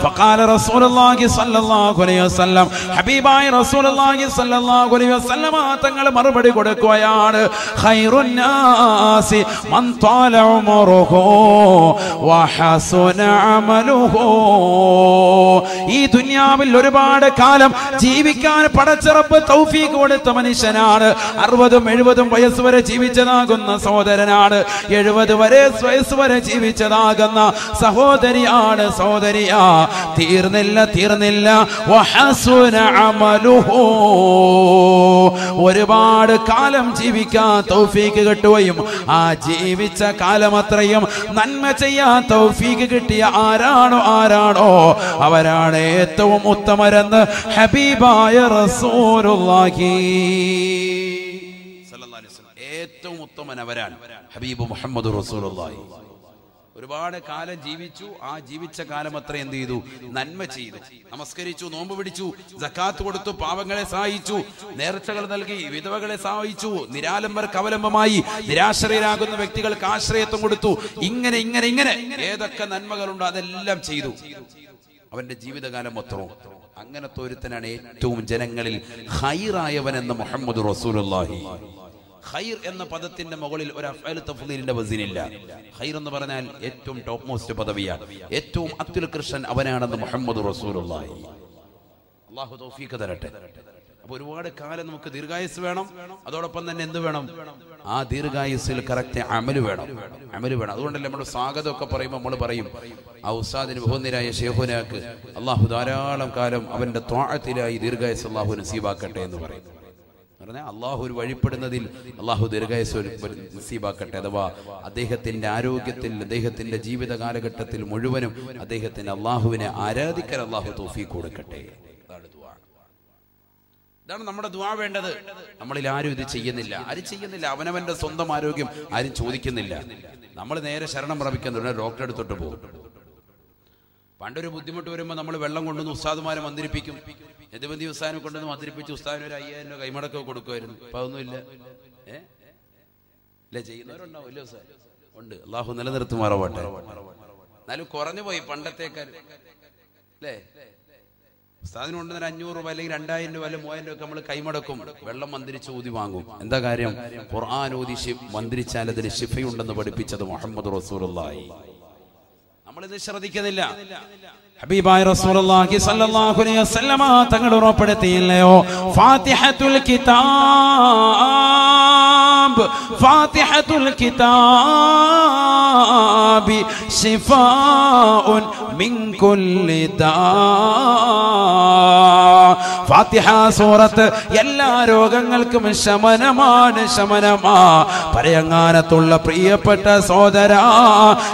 ഫഖാല റസൂലുള്ളാഹി സ്വല്ലല്ലാഹു അലൈഹി വസല്ലം, ഹബീബായ റസൂലുള്ളാഹി സ്വല്ലല്ലാഹു അലൈഹി വസല്ലമ തങ്ങൾ മറുപടി കൊടുക്കുകയാണ്, ഖൈറുൻ من طال عمره وحسن عمله. ഈ ദുനിയാവിൽ ഒരുപാട് കാലം ജീവിക്കാൻ പടച്ചറപ്പ് തൗഫീഖ് കൊടുത്ത മനുഷ്യനാണ്. 60-70 വയസ്സ് വരെ ജീവിച്ചതാകുന്ന സഹോദരനാണ്. 70 വയസ്സ് വരെ ജീവിച്ചതാകുന്ന സഹോദരിയാണ്. സഹോദരിയാ, തീർന്നില്ല. വഹസുന അമലുഹു, ഒരുപാട് കാലം ജീവിക്കാൻ തൗഫീഖ് കിട്ടുകയും ആ ജീവിച്ച കാലം അത്രയും നന്മ ചെയ്യാൻ തൗഫീഖ് കിട്ടിയ ആരാണോ അവരാണ് ഏറ്റവും ഉത്തമരെന്ന് ഹബീബായ റസൂലുള്ളാഹി സല്ലല്ലാഹു അലൈഹി വസല്ലം. ഏറ്റവും ഉത്തമൻ അവരാണ്, ഹബീബ് മുഹമ്മദ് റസൂലുള്ളാഹി. ഒരുപാട് കാലം ജീവിച്ചു. ആ ജീവിച്ച കാലം അത്ര എന്ത് ചെയ്തു? നന്മ ചെയ്തു, നമസ്കരിച്ചു, നോമ്പ് പിടിച്ചു, സക്കാത്ത് കൊടുത്തു, പാവങ്ങളെ സഹായിച്ചു, നേർച്ചകൾ നൽകി, വിധവകളെ സഹായിച്ചു, നിരാലംബർക്ക് അവലംബമായി, നിരാശ്രയരാകുന്ന വ്യക്തികൾക്ക് ആശ്രയത്വം കൊടുത്തു. ഇങ്ങനെ ഏതൊക്കെ നന്മകളുണ്ടോ അതെല്ലാം ചെയ്തു അവന്റെ ജീവിതകാലം മൊത്തവും. അങ്ങനത്തെ ഒരുത്തനാണ് ഏറ്റവും ജനങ്ങളിൽ ഖൈറായവൻ എന്ന് മുഹമ്മദ് റസൂലുള്ളാഹി. ഖൈർ എന്ന പദത്തിന്റെ മുകളിൽ ഒരു അഫ്അൽ തഫ്ളീലിന്റെ വസിനില്ല. ഖൈർ എന്ന് പറഞ്ഞാൽ ഏറ്റവും ടോപ്പ് മോസ്റ്റ് പദവിയാണ്, ഏറ്റവും അത്യുൽകൃഷ്ടൻ അവനാണെന്ന് മുഹമ്മദ് റസൂലുള്ളാഹി. അല്ലാഹു തൗഫീഖ് തരട്ടെ. അപ്പൊ ഒരുപാട് കാലം നമുക്ക് ദീർഘായുസ് വേണം. അതോടൊപ്പം തന്നെ എന്ത് വേണം? ആ ദീർഘായുസിൽ കറക്റ്റ് അമല് വേണം. അതുകൊണ്ടല്ലേ നമ്മൾ സ്വാഗതമൊക്കെ പറയുമ്പോൾ നമ്മൾ പറയും ആ ഉസ്താദിന് ബഹുനിരായ ശൈഖുനാക്ക് അള്ളാഹു ധാരാളം കാലം അവന്റെ ത്വാഅത്തിലായി ദീർഘായുസ് അള്ളാഹു നസീബാക്കട്ടെ എന്ന് പറയും. പറഞ്ഞാൽ അള്ളാഹു ഒരു വഴിപ്പെടുന്നതിൽ അള്ളാഹു ദീർഘായുസ് നസീബാക്കട്ടെ. അഥവാ അദ്ദേഹത്തിന്റെ ആരോഗ്യത്തിൽ, അദ്ദേഹത്തിന്റെ ജീവിത കാലഘട്ടത്തിൽ മുഴുവനും അദ്ദേഹത്തിന് അള്ളാഹുവിനെ ആരാധിക്കാൻ അള്ളാഹു തൗഫീഖ് കൊടുക്കട്ടെ. ഇതാണ് നമ്മുടെ ദുആ വേണ്ടത്. നമ്മളിൽ ആരും ഇത് ചെയ്യുന്നില്ല. അവനവന്റെ സ്വന്തം ആരോഗ്യം ആരും ചോദിക്കുന്നില്ല. നമ്മൾ നേരെ ശരണം പ്രാപിക്കുന്നുണ്ട്, ഡോക്ടറെ അടുത്തോട്ട് പോകും. പണ്ടൊരു ബുദ്ധിമുട്ട് വരുമ്പോൾ നമ്മൾ വെള്ളം കൊണ്ടുവന്ന് ഉസ്താദുമാരെ മന്ത്രിപ്പിക്കും. യദുബന്ദി ഉസ്താദിനെ കൊണ്ടുവന്ന് മന്ത്രിപ്പിച്ച് ഉസ്താദിന് ഒരു 5000 രൂപ കൈമടക്കം കൊടുക്കുമായിരുന്നു. അപ്പൊ അതൊന്നുമില്ല. ഇല്ല, ചെയ്യുന്നവരുണ്ടാവും. ഇല്ല ഉസ്താദ് ഉണ്ട്. അള്ളാഹു നിലനിർത്തുമാറാവട്ടെ. എന്നാലും കുറഞ്ഞു പോയി പണ്ടത്തേക്കാൾ അല്ലേ? ഉസ്താദിന് കൊണ്ടുവന്ന 500 രൂപ അല്ലെങ്കിൽ 2000 രൂപ അല്ലെങ്കിൽ 3000 രൂപ നമ്മൾ കൈമടക്കും, വെള്ളം മന്ത്രിച്ച് ഊതി വാങ്ങും. എന്താ കാര്യം? ഖുർആൻ ഓതി മന്ത്രിച്ചാൽ അതിന് ശിഫയുണ്ടെന്ന് പഠിപ്പിച്ചത് മുഹമ്മദ് റസൂലുള്ളാഹി. നമ്മളിത് ശ്രദ്ധിക്കുന്നില്ല. ഹബീബായ റസൂലുള്ളാഹി സ്വല്ലല്ലാഹു അലൈഹി വസല്ലമ തങ്ങൾ ഉറപ്പെടുത്തിയില്ലയോ? ഫാത്തിഹത്തുൽ കിതാബി ശിഫാഉൻ മിൻ കുല്ലി ദാ. ഫാത്തിഹ സൂറത്ത് എല്ലാ രോഗങ്ങൾക്കും ശമനമാണ്. പരയങ്ങാനത്തുള്ള പ്രിയപ്പെട്ട സഹോദര,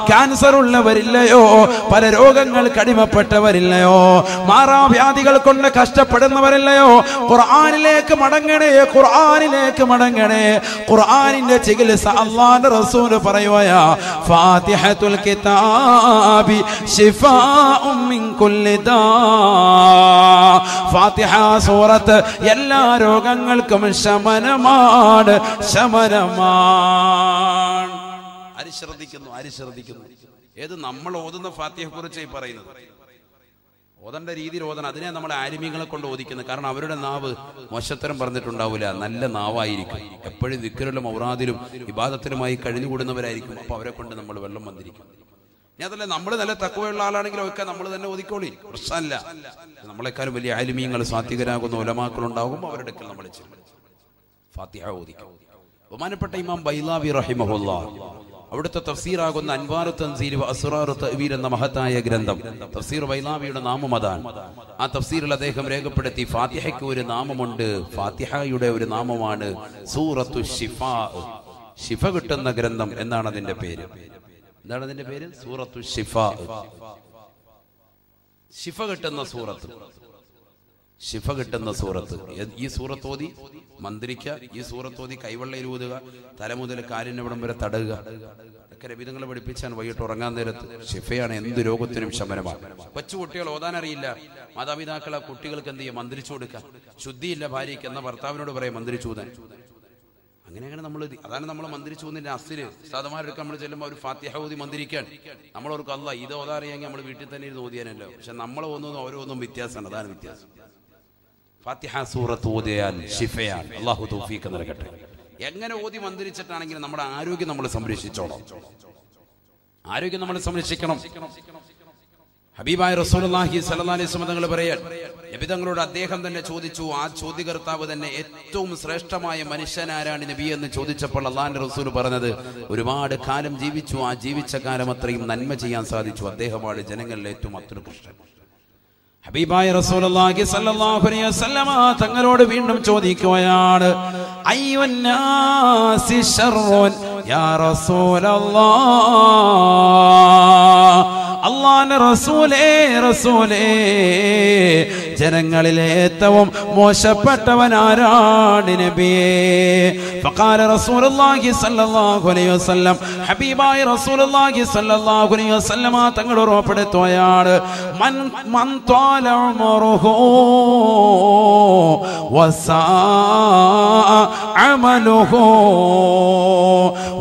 ക്യാൻസർ ഉള്ളവരില്ലയോ? പല രോഗങ്ങൾ കടിമപ്പെട്ടവരില്ലയോ? മാറാവ്യാധികൾ കൊണ്ട് കഷ്ടപ്പെടുന്നവരില്ലയോ? ഖുർആനിലേക്ക് മടങ്ങണേ. ഖുർആനിന്റെ ചികിത്സ അല്ലാഹുവിന്റെ റസൂൽ പറയുകയാ, ഫാത്തിഹത്തുൽ കിതാബി ശിഫാഉൻ മിൻ കുല്ലി ദാ. ഫാത്തിഹ സൂറത്ത് എല്ലാ രോഗങ്ങൾക്കും ശമനമാണ്. ആര് ശ്രദ്ധിക്കുന്നു? ഏത് നമ്മൾ ഓതുന്ന ഫാത്തിഹയെ കുറിച്ചായി പറയുന്നത്? ഓതേണ്ട രീതിയിൽ ഓതണം. അതിനെ നമ്മൾ ആലിമീങ്ങളെ കൊണ്ട് ഓദിക്കുന്നത്. കാരണം അവരുടെ നാവ് മോശത്തരം പറഞ്ഞിട്ടുണ്ടാവില്ല, നല്ല നാവായിരിക്കും. എപ്പോഴും ദിക്റിലും ഔറാദിലും ഇബാദത്തിലുമായി കഴിഞ്ഞുകൂടുന്നവരായിരിക്കും. അപ്പൊ അവരെ കൊണ്ട് നമ്മൾ വെള്ളം വന്നിരിക്കും. ഇനി അതല്ല, നമ്മൾ നല്ല തഖ്വയുള്ള ആളാണെങ്കിലും ഒക്കെ നമ്മൾ തന്നെ ഓതിക്കോളി, പ്രശ്നമല്ല. നമ്മളെക്കാളും വലിയ ആലിമീങ്ങൾ സാത്വികരാകുന്ന ഉലമാക്കൾ ഉണ്ടാകുമ്പോൾ അവരുടെ അടുക്കൽ നമ്മൾ ഫാത്തിഹ ഓദിക്കും. ബഹുമാനപ്പെട്ട ഇമാം ബൈലാവി റഹിമഹുല്ലാഹ് അവിടുത്തെ തഫ്സീറാകുന്ന അൻവാറു തൻസീൽ വ അസ്റാറു തഅ്വീൽ എന്ന മഹത്തായ ഗ്രന്ഥം, തഫ്സീർ ബൈലാവിയുടെ നാമം അതാണ്. ആ തഫ്സീറിൽ അദ്ദേഹം രേഖപ്പെടുത്തി ഫാത്തിഹയ്ക്ക് ഒരു നാമമുണ്ട്. ഫാത്തിഹയുടെ ഒരു നാമമാണ് സൂറത്തു ശിഫാ. ശിഫ കിട്ടുന്ന ഗ്രന്ഥം എന്നാണ് അതിന്റെ പേര്. എന്താണ് അതിന്റെ പേര്? സൂറത്തു ശിഫാ. ശിഫ കിട്ടുന്ന സൂറത്ത്. ഈ സൂറത്തോതി മന്ത്രിക്ക, ഈ സൂറത്തോതി കൈവെള്ളയിൽ ഊതുക, തല മുതൽ കാലിനവിടം വരെ തടയുക. ഒക്കെ രബീതങ്ങളെ പഠിപ്പിച്ചാൽ വൈകിട്ട് ഉറങ്ങാൻ നേരത്ത് ശിഫയാണ്. എന്ത് രോഗത്തിനും ശമനമാണ്. കൊച്ചുകുട്ടികൾ ഓതാനറിയില്ല, മാതാപിതാക്കളെ കുട്ടികൾക്ക് എന്ത് ചെയ്യുക? മന്ത്രിച്ചു കൊടുക്കുക. ശുദ്ധിയില്ല ഭാര്യയ്ക്ക് എന്ന ഭർത്താവിനോട് പറയാം മന്ത്രിച്ചൂതാൻ. അങ്ങനെയാണ് നമ്മൾ. അതാണ് നമ്മൾ മന്ത്രിച്ചൂന്നിന്റെ അസില്. സാധമാരെടുക്കാൻ നമ്മൾ ചെല്ലുമ്പോൾ ഒരു ഫാത്തിഹ ഓതി മന്ത്രിക്കാൻ നമ്മളവർക്ക് അല്ല ഇത് ഓതാറിയെങ്കിൽ നമ്മൾ വീട്ടിൽ തന്നെ ഇരുന്ന് ഓതിയാനല്ലോ. പക്ഷെ നമ്മളെ ഒന്നും ഓരോന്നും വ്യത്യാസമാണ്. അതാണ് വ്യത്യാസം. ഫാത്തിഹ സൂറത്ത് ഓതിയാൽ ശിഫയാണ്. അല്ലാഹു തൗഫീഖ് നൽകട്ടെ. എങ്ങനെ ഓതി മന്ത്രിച്ചിട്ടാണെങ്കിലും നമ്മുടെ ആരോഗ്യം നമ്മൾ സംരക്ഷിക്കണം. ഹബീബായ റസൂലുള്ളാഹി സ്വല്ലല്ലാഹി അലൈഹി വസല്ലം തങ്ങൾ പറയാൻ, നബി തങ്ങളോട് അദ്ദേഹം തന്നെ ചോദിച്ചു, ആ ചോദ്യകർത്താവ് തന്നെ ഏറ്റവും ശ്രേഷ്ഠമായ മനുഷ്യനാരാണ് നബി എന്ന് ചോദിച്ചപ്പോൾ അല്ലാഹുവിന്റെ റസൂൽ പറഞ്ഞത്, ഒരുപാട് കാലം ജീവിച്ചു, ആ ജീവിച്ച കാലം അത്രയും നന്മ ചെയ്യാൻ സാധിച്ചു, അദ്ദേഹമാണ് ജനങ്ങളിലെ ഏറ്റവും അത്യുത്കൃഷ്ടൻ. ഹബീബായ റസൂലുള്ളാഹി സ്വല്ലല്ലാഹു അലൈഹി വസല്ലം തങ്ങളോട് വീണ്ടും ചോദിക്കുകയാണ്, അയ്യുന്നാസി ശർറുൻ യാ റസൂലല്ലാഹ്, അല്ലാഹുവിന്റെ റസൂലേ ജനങ്ങളിലെ ഏറ്റവും മോശപ്പെട്ടവനാരാണ് നബിയേ? ഫഖാല റസൂലുള്ളാഹി സ്വല്ലല്ലാഹു അലൈഹി വസല്ലം, ഹബീബായ റസൂലുള്ളാഹി സ്വല്ലല്ലാഹു അലൈഹി വസല്ലം തങ്ങൾ ഉറപ്പെടുത്തുകയാണ്, മൻ ത്വാല ഉമറുഹു വസാഅ അമലുഹു,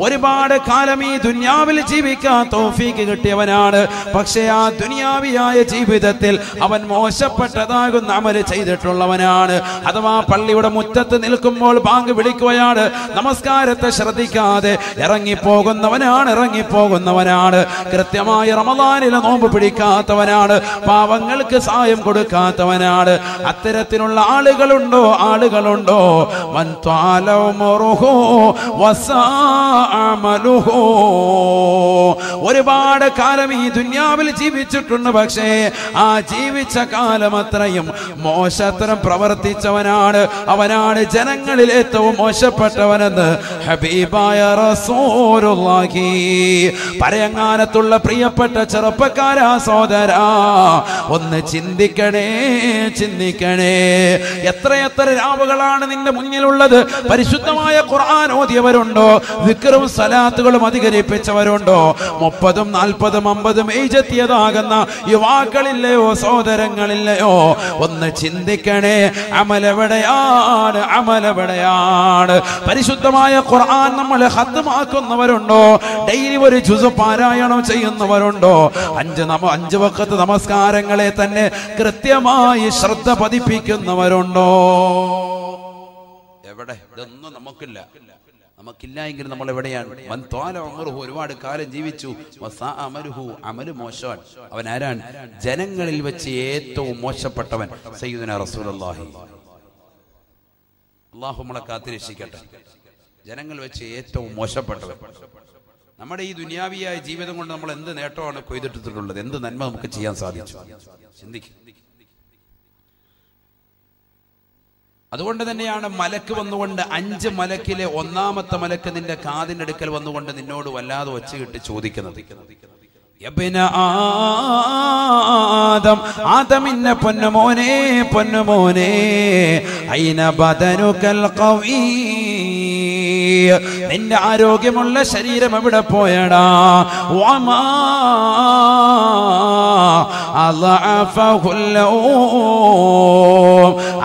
ഒരുപാട് കാലം ഈ ദുനിയാവിൽ ജീവിക്കാൻ തൗഫീക്ക് കിട്ടിയവനാണ്, പക്ഷേ ആ ദുനിയാവിയായ ജീവിതത്തിൽ അവൻ മോശപ്പെട്ടതാകുന്ന അമല് ചെയ്തിട്ടുള്ളവനാണ്. അഥവാ പള്ളിയുടെ മുറ്റത്ത് നിൽക്കുമ്പോൾ ബാങ്ക് വിളിക്കുകയാണ്, നമസ്കാരത്തെ ശ്രദ്ധിക്കാതെ ഇറങ്ങിപ്പോകുന്നവനാണ്. കൃത്യമായി റമദാനിലെ നോമ്പ് പിടിക്കാത്തവനാണ്, പാവങ്ങൾക്ക് സഹായം കൊടുക്കാത്തവനാണ്. അത്തരത്തിലുള്ള ആളുകളുണ്ടോ? മൻ ത്വാല ഉമറുഹു വസാഅ അമലുഹു, ഒരുപാട് കാലം ഈ ദുനിയാവിൽ ജീവിച്ചിട്ടുണ്ട്, പക്ഷേ ആ ജീവിച്ച കാലം അത്രയും മോശത്തരം പ്രവർത്തിച്ചവനാണ്, അവനാണ് ജനങ്ങളിൽ ഏറ്റവും മോശപ്പെട്ടവനെന്ന് ഹബീബായ റസൂലുള്ളാഹി. പരയങ്ങാനത്തുള്ള പ്രിയപ്പെട്ട ചെറുപ്പക്കാരാ, സഹോദരാ, ഒന്ന് ചിന്തിക്കണേ. എത്രയെത്ര രാവുകളാണ് നിന്റെ മുന്നിലുള്ളത്? പരിശുദ്ധമായ ഖുർആൻ ഓതിയവരുണ്ടോ? ദിക്റും സലാത്തുകളും അധികരിപ്പിച്ചവരുണ്ടോ? 30, 40, 50 ഏജെത്തിയതാകുന്ന യുവാക്കളില്ലയോ, സഹോദരങ്ങളില്ലയോ? ഒന്ന് ചിന്തിക്കണേ. അമലെവിടെയാണ്? പരിശുദ്ധമായ ഖുർആൻ നമ്മൾ ഖത്മാക്കുന്നവരുണ്ടോ? ഡെയിലി ഒരു ജുസ് പാരായണം ചെയ്യുന്നവരുണ്ടോ? 5 വഖത്ത് നമസ്കാരങ്ങളെ തന്നെ കൃത്യമായി ശ്രദ്ധ പതിപ്പിക്കുന്നവരുണ്ടോ? എവിടെ? ഇതൊന്നും നമുക്കില്ല എങ്കിൽ നമ്മൾ എവിടെയാണ്? മൻ ത്വാല ഉമറുഹു, ഒരുപാട് കാലം ജീവിച്ചു, വസാഅ അമലുഹു, അമല് മോശം, അവൻ ആരാണ്? ജനങ്ങളിൽ വെച്ച് ഏറ്റവും മോശപ്പെട്ടവൻ സയ്യിദുനാ റസൂലുള്ളാഹി. അല്ലാഹു നമ്മളെ കാത്തിരക്ഷിക്കട്ടെ. ജനങ്ങൾ വെച്ച് ഏറ്റവും മോശപ്പെട്ടവൻ. നമ്മുടെ ഈ ദുനിയാവിയായ ജീവിതം കൊണ്ട് നമ്മൾ എന്ത് നേട്ടമാണ് കൊയ്തെടുത്തിട്ടുള്ളത്? എന്ത് നന്മ നമുക്ക് ചെയ്യാൻ സാധിച്ചു? ചിന്തിക്കും. അതുകൊണ്ട് തന്നെയാണ് മലക്ക് വന്നുകൊണ്ട് 5 മലക്കിലെ 1ാമത്തെ മലക്ക് നിന്റെ കാതിന്റെ അടുക്കൽ വന്നുകൊണ്ട് നിന്നോട് വല്ലാതെ ഒച്ചയിട്ട് ചോദിക്കുന്നത്, യബ്ന ആദമിന്റെ പൊന്നുമോനെ ഐന ബദനുകൽ ഖവീ, നിന്റെ ആരോഗ്യമുള്ള ശരീരം എവിടെ പോയടാ? വമാ അളഅഫഹുല്ലൂ,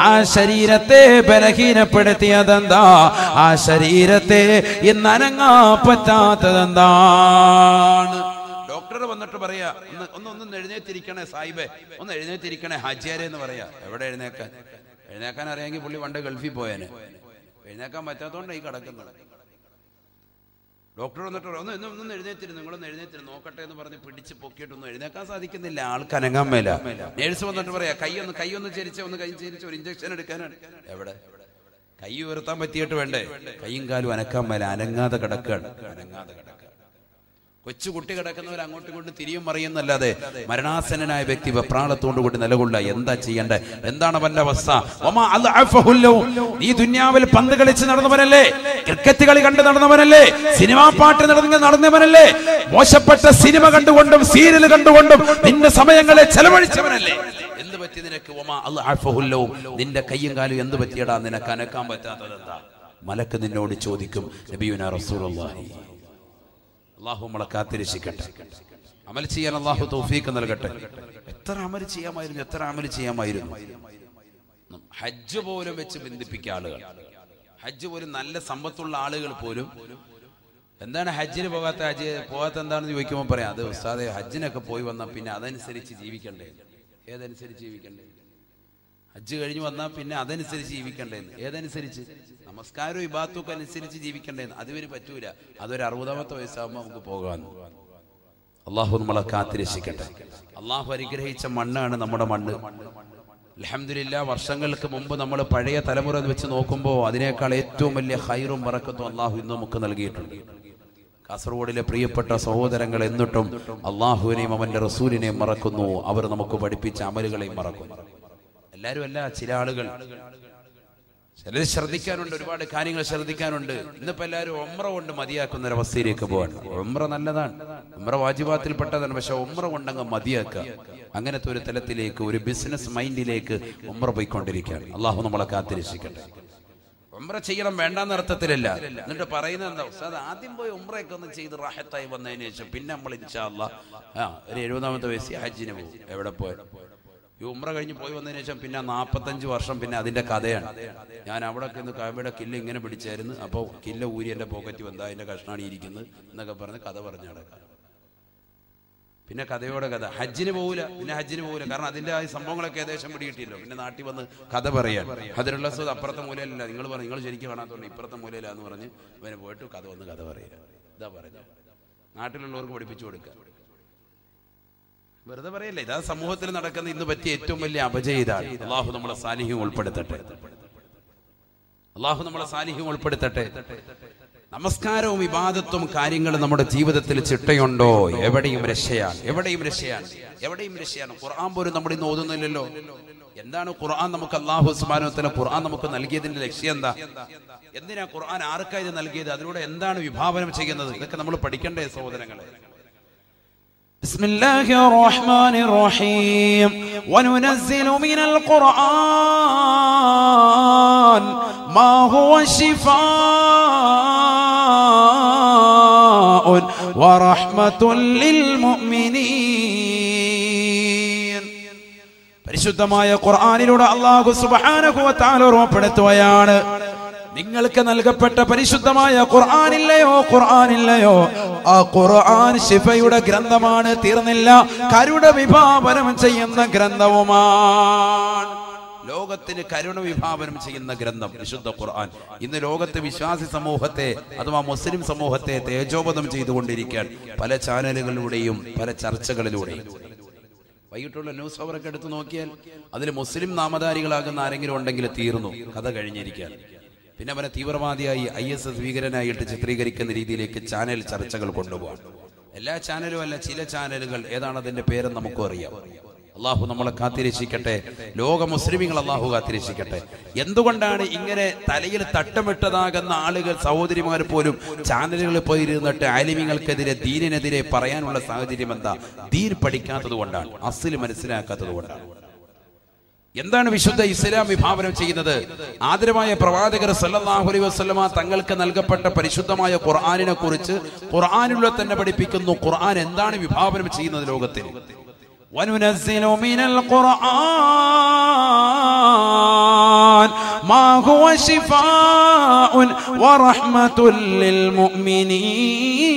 ആ ശരീരത്തെ ബലഹീനപ്പെടുത്തിയതെന്താ? ആ ശരീരത്തെ ഇന്ന് അനങ്ങാൻ പറ്റാത്തതെന്താണ്? ഡോക്ടർ വന്നിട്ട് പറയാ, ഒന്ന് എഴുന്നേറ്റിരിക്കണേ സാഹിബേ, ഒന്ന് എഴുന്നേറ്റിരിക്കണേ ഹാജിയാരെ എന്ന് പറയാ. എവിടെ എഴുന്നേക്കാൻ അറിയാമെങ്കിൽ പുള്ളി പണ്ട് ഗൾഫിൽ പോയേനെ. എഴുന്നേക്കാൻ പറ്റാത്തോണ്ട് ഈ കിടക്കുന്നത്. ഡോക്ടർ വന്നിട്ട് ഒന്ന് എഴുന്നേറ്റിരുന്നു, നിങ്ങളൊന്ന് എഴുന്നേറ്റിരുന്നു നോക്കട്ടെ എന്ന് പറഞ്ഞ് പിടിച്ച് പൊക്കിയിട്ടൊന്നും എഴുന്നേക്കാൻ സാധിക്കുന്നില്ല, ആൾക്ക് അനങ്ങാൻ മേല. നേഴ്സ് വന്നിട്ട് പറയാ, കൈയൊന്ന് ചെരിച്ച, ഒരു ഇഞ്ചക്ഷൻ എടുക്കാനാണ്. എവിടെ? കൈ ഉയർത്താൻ പറ്റിയിട്ട് വേണ്ടേ? കൈയും കാലും അനക്കാൻ മേല, അനങ്ങാതെ കിടക്കുകയാണ്. കൊച്ചു കുട്ടി കിടക്കുന്നവർ അങ്ങോട്ടും ഇങ്ങോട്ടും തിരിയും മറിയുന്നല്ലാതെ മരണാസന്നനായ വ്യക്തി വെപ്രാളത്തോടു കൂടി നിലകൊള്ള എന്താ ചെയ്യണ്ടേ? എന്താണ് അവന്റെ അവസ്ഥ? നീ ദുനിയാവിൽ പന്ത് കളിച്ച് നടന്നവനല്ലേ? ക്രിക്കറ്റ് കളി കണ്ട് നടന്നവനല്ലേ? സിനിമാ പാട്ട് നടന്നവനല്ലേ? മോശപ്പെട്ട സിനിമ കണ്ടുകൊണ്ടും സീരിയൽ കണ്ടുകൊണ്ടും നിന്റെ സമയങ്ങളെ ചെലവഴിച്ചവനല്ലേ? എന്ത് പറ്റി നിനക്ക്? നിന്റെ കയ്യും കാലും എന്ത് പറ്റിയടാ? നിനക്ക് അനക്കാൻ പറ്റാത്തത് എന്താ? മലക്ക് നിന്നോട് ചോദിക്കും. നബിയുനാ റസൂലുള്ളാഹി. അല്ലാഹു നമ്മളെ കാത്തിരക്ഷിക്കട്ടെ. അമൽ ചെയ്യാൻ അല്ലാഹു തൗഫീഖ് നൽകട്ടെ. എത്ര അമൽ ചെയ്യാമായിരുന്നു. ഹജ്ജ് പോലും വെച്ച് ബന്ധിപ്പിക്കുക ആളുകൾ. ഹജ്ജ് പോലും നല്ല സമ്പത്തുള്ള ആളുകൾ പോലും എന്താണ് ഹജ്ജിന് പോകാത്ത എന്താണെന്ന് ചോദിക്കുമ്പോൾ പറയാം, അത് ഉസ്താദെ ഹജ്ജിനൊക്കെ പോയി വന്നാൽ പിന്നെ അതനുസരിച്ച് ജീവിക്കണ്ടേ. ഏതനുസരിച്ച് ജീവിക്കണ്ടേ? ഹജ്ജ് കഴിഞ്ഞ് വന്നാൽ പിന്നെ അതനുസരിച്ച് ജീവിക്കണ്ടേന്ന്. ഏതനുസരിച്ച്? നമസ്കാരവും ഇബാദത്തും അനുസരിച്ച് ജീവിക്കണ്ടേന്ന്. അതുവരെ പറ്റൂല. അതൊരു 60ാമത്തെ വയസ്സാകുമ്പോൾ നമുക്ക് പോകാമെന്ന്. അള്ളാഹു നമ്മളെ കാത്തിരക്ഷിക്കട്ടെ. അള്ളാഹു അനുഗ്രഹിച്ച മണ്ണാണ് നമ്മുടെ മണ്ണ്. അൽഹംദുലില്ലാ, വർഷങ്ങൾക്ക് മുമ്പ് നമ്മൾ പഴയ തലമുറ വെച്ച് നോക്കുമ്പോൾ അതിനേക്കാൾ ഏറ്റവും വലിയ ഖൈറും ബറക്കത്തും അള്ളാഹു ഇന്ന് നമുക്ക് നൽകിയിട്ടുണ്ട്. കാസർഗോഡിലെ പ്രിയപ്പെട്ട സഹോദരങ്ങൾ എന്നിട്ടും അള്ളാഹുവിനെയും അവന്റെ റസൂലിനെയും മറക്കുന്നു. അവർ നമുക്ക് പഠിപ്പിച്ച അമലുകളെയും മറക്കുന്നു. എല്ലാവരും അല്ല, ചില ആളുകൾ, ചിലർ ശ്രദ്ധിക്കാനുണ്ട്, ഒരുപാട് കാര്യങ്ങൾ ശ്രദ്ധിക്കാനുണ്ട്. ഇന്നിപ്പോ എല്ലാവരും ഉംറ കൊണ്ട് മതിയാക്കുന്ന ഒരവസ്ഥയിലേക്ക് പോവാണ്. ഉംറ നല്ലതാണ്, ഉംറ വാജിബാത്തിൽപ്പെട്ടതാണ്. പക്ഷെ ഉംറ കൊണ്ടങ്ങ് മതിയാക്കുക, അങ്ങനത്തെ ഒരു തലത്തിലേക്ക്, ഒരു ബിസിനസ് മൈൻഡിലേക്ക് ഉംറ പോയിക്കൊണ്ടിരിക്കുകയാണ്. അള്ളാഹു നമ്മളെ കാത്തിരക്ഷിക്കട്ടെ. ഉംറ ചെയ്യണം വേണ്ടാന്ന അർത്ഥത്തിലല്ല. എന്നിട്ട് പറയുന്നത് എന്താ, ഉസ്താദ് ആദ്യം പോയി ഉംറയൊക്കെ ഒന്ന് ചെയ്ത് റാഹത്തായി വന്നതിന് ശേഷം പിന്നെ നമ്മൾ ഇൻഷാ അല്ലാഹ് ഒരു 70ാമത്തെ വയസ്സിൽ ഹജ്ജിന് പോകും. എവിടെ പോയി ഈ ഉംറ കഴിഞ്ഞ് പോയി വന്നതിന് ശേഷം പിന്നെ 45 വർഷം പിന്നെ അതിന്റെ കഥയാണ്. ഞാൻ അവിടെ നിന്ന് കാബയുടെ കില്ല ഇങ്ങനെ പിടിച്ചായിരുന്നു, അപ്പോൾ കില്ല ഊരി എന്റെ പോക്കറ്റ് വന്നാ അതിന്റെ കഷ്ണാണ് ഇരിക്കുന്നത് എന്നൊക്കെ പറഞ്ഞ് കഥ പറഞ്ഞു നടക്കാം. പിന്നെ കഥയോടെ കഥ. ഹജ്ജിന് പോകില്ല, പിന്നെ ഹജ്ജിന് പോകില്ല. കാരണം അതിന്റെ ആ സംഭവങ്ങളൊക്കെ ഏകദേശം പിടികിട്ടിയല്ലോ. പിന്നെ നാട്ടിൽ വന്ന് കഥ പറയാൻ. ഹദറുൽ അസ്വദ് അപ്പുറത്തെ മൂലയിലല്ല, നിങ്ങൾ പറഞ്ഞു, നിങ്ങൾ ശരിക്കും കാണാത്തോണ്ട് ഇപ്പുറത്തെ മൂലയിലാന്ന് പറഞ്ഞ് അവന് പോയിട്ട് കഥ വന്ന് കഥ പറയുക. ഇതാ പറഞ്ഞ നാട്ടിലുള്ളവർക്ക് പഠിപ്പിച്ചു കൊടുക്കുക. വെറുതെ പറയല്ലേ, ഇതാ സമൂഹത്തിൽ നടക്കുന്ന ഇന്ന് പറ്റിയ ഏറ്റവും വലിയ അപജയം ഇതാണ്. അള്ളാഹു നമ്മളെ സാലിഹ്യം ഉൾപ്പെടുത്തട്ടെ. അള്ളാഹു നമ്മളെ സാലിഹ്യം ഉൾപ്പെടുത്തട്ടെ. നമസ്കാരവും ഇബാദത്തും കാര്യങ്ങളും നമ്മുടെ ജീവിതത്തിൽ ചിട്ടയുണ്ടോ? എവിടെയും രക്ഷയാണ്, എവിടെയും രക്ഷയാണ്, എവിടെയും രക്ഷയാണ്. ഖുർആൻ പോലും നമ്മൾ ഇന്ന് ഓതുന്നില്ലല്ലോ. എന്താണ് ഖുർആൻ നമുക്ക് അല്ലാഹു സുബ്ഹാനഹു വ തആല ഖുർആൻ നമുക്ക് നൽകിയതിന്റെ ലക്ഷ്യം എന്താ? എന്തിനാ ഖുർആൻ ആർക്കായി നൽകിയത്? അതിലൂടെ എന്താണ് വിഭാവനം ചെയ്യുന്നത്? ഇതൊക്കെ നമ്മൾ പഠിക്കേണ്ടേ സഹോദരങ്ങളെ. ബിസ്മില്ലാഹിർ റഹ്മാനിർ റഹീം. വനുനസ്സിലു മിനൽ ഖുർആൻ മാ ഹുവ ശിഫാഉൻ വറഹ്മത്തുൽ ലിൽ മുഅ്മിനീൻ. പരിശുദ്ധമായ ഖുർആനിലൂടെ അല്ലാഹു സുബ്ഹാനഹു വ തആല ഓർമ്മപ്പെടുത്തുകയാണ്, നിങ്ങൾക്ക് നൽകപ്പെട്ട പരിശുദ്ധമായ ഖുർആനില്ലയോ, ഖുർആനില്ലയോ, ആ ഖുർആൻ ശിഫയുടെ ഗ്രന്ഥമാണ്. തീർന്നില്ല, കരുണ വിഭാവനം ചെയ്യുന്ന ഗ്രന്ഥവുമാണ്. ലോകത്തിന് കരുണ വിഭാവനം ചെയ്യുന്ന ഗ്രന്ഥം വിശുദ്ധ ഖുർആൻ. ഇന്ന് ലോകത്തെ വിശ്വാസി സമൂഹത്തെ അഥവാ മുസ്ലിം സമൂഹത്തെ തേജോവധം ചെയ്തുകൊണ്ടിരിക്കാൻ പല ചാനലുകളിലൂടെയും പല ചർച്ചകളിലൂടെയും. വൈകിട്ടുള്ള ന്യൂസ് അവരൊക്കെ എടുത്ത് നോക്കിയാൽ അതിൽ മുസ്ലിം നാമധാരികളാകുന്ന ആരെങ്കിലും ഉണ്ടെങ്കിൽ തീർന്നു, കഥ കഴിഞ്ഞിരിക്കാൻ. പിന്നെ അവനെ തീവ്രവാദിയായി ISS ഭീകരനായിട്ട് ചിത്രീകരിക്കുന്ന രീതിയിലേക്ക് ചാനൽ ചർച്ചകൾ കൊണ്ടുപോകാൻ. എല്ലാ ചാനലും അല്ല, ചില ചാനലുകൾ. ഏതാണ് അതിന്റെ പേരെന്ന് നമുക്കും അറിയാം. അള്ളാഹു നമ്മളെ കാത്തിരക്ഷിക്കട്ടെ. ലോക മുസ്ലിമീങ്ങൾ അള്ളാഹു കാത്തിരക്ഷിക്കട്ടെ. എന്തുകൊണ്ടാണ് ഇങ്ങനെ തലയിൽ തട്ടമിട്ടതാകുന്ന ആളുകൾ, സഹോദരിമാർ പോലും ചാനലുകളിൽ പോയിരുന്നിട്ട് ആലിമീങ്ങൾക്കെതിരെ, ദീനിനെതിരെ പറയാനുള്ള സാഹചര്യം എന്താ? ദീൻ പഠിക്കാത്തത് കൊണ്ടാണ്, അസ്ല് മനസ്സിലാക്കാത്തത് കൊണ്ടാണ്. എന്താണ് വിശുദ്ധ ഇസ്ലാം വിഭാവനം ചെയ്യുന്നത്? ആദരവായ പ്രവാചകർ സല്ലല്ലാഹു അലൈഹി വസല്ലമ തങ്ങൾക്ക് നൽകപ്പെട്ട പരിശുദ്ധമായ ഖുർആനിനെ കുറിച്ച് ഖുർആനിലൂടെ തന്നെ പഠിപ്പിക്കുന്നു. ഖുർആൻ എന്താണ് വിഭാവനം ചെയ്യുന്നത് ലോകത്തിൽ? വനുനസ്സിലു മിനൽ ഖുർആൻ മാ ഹുവ ശിഫാഉൻ വറഹ്മത്തുൽ ലിൽ മുഅ്മിനീൻ.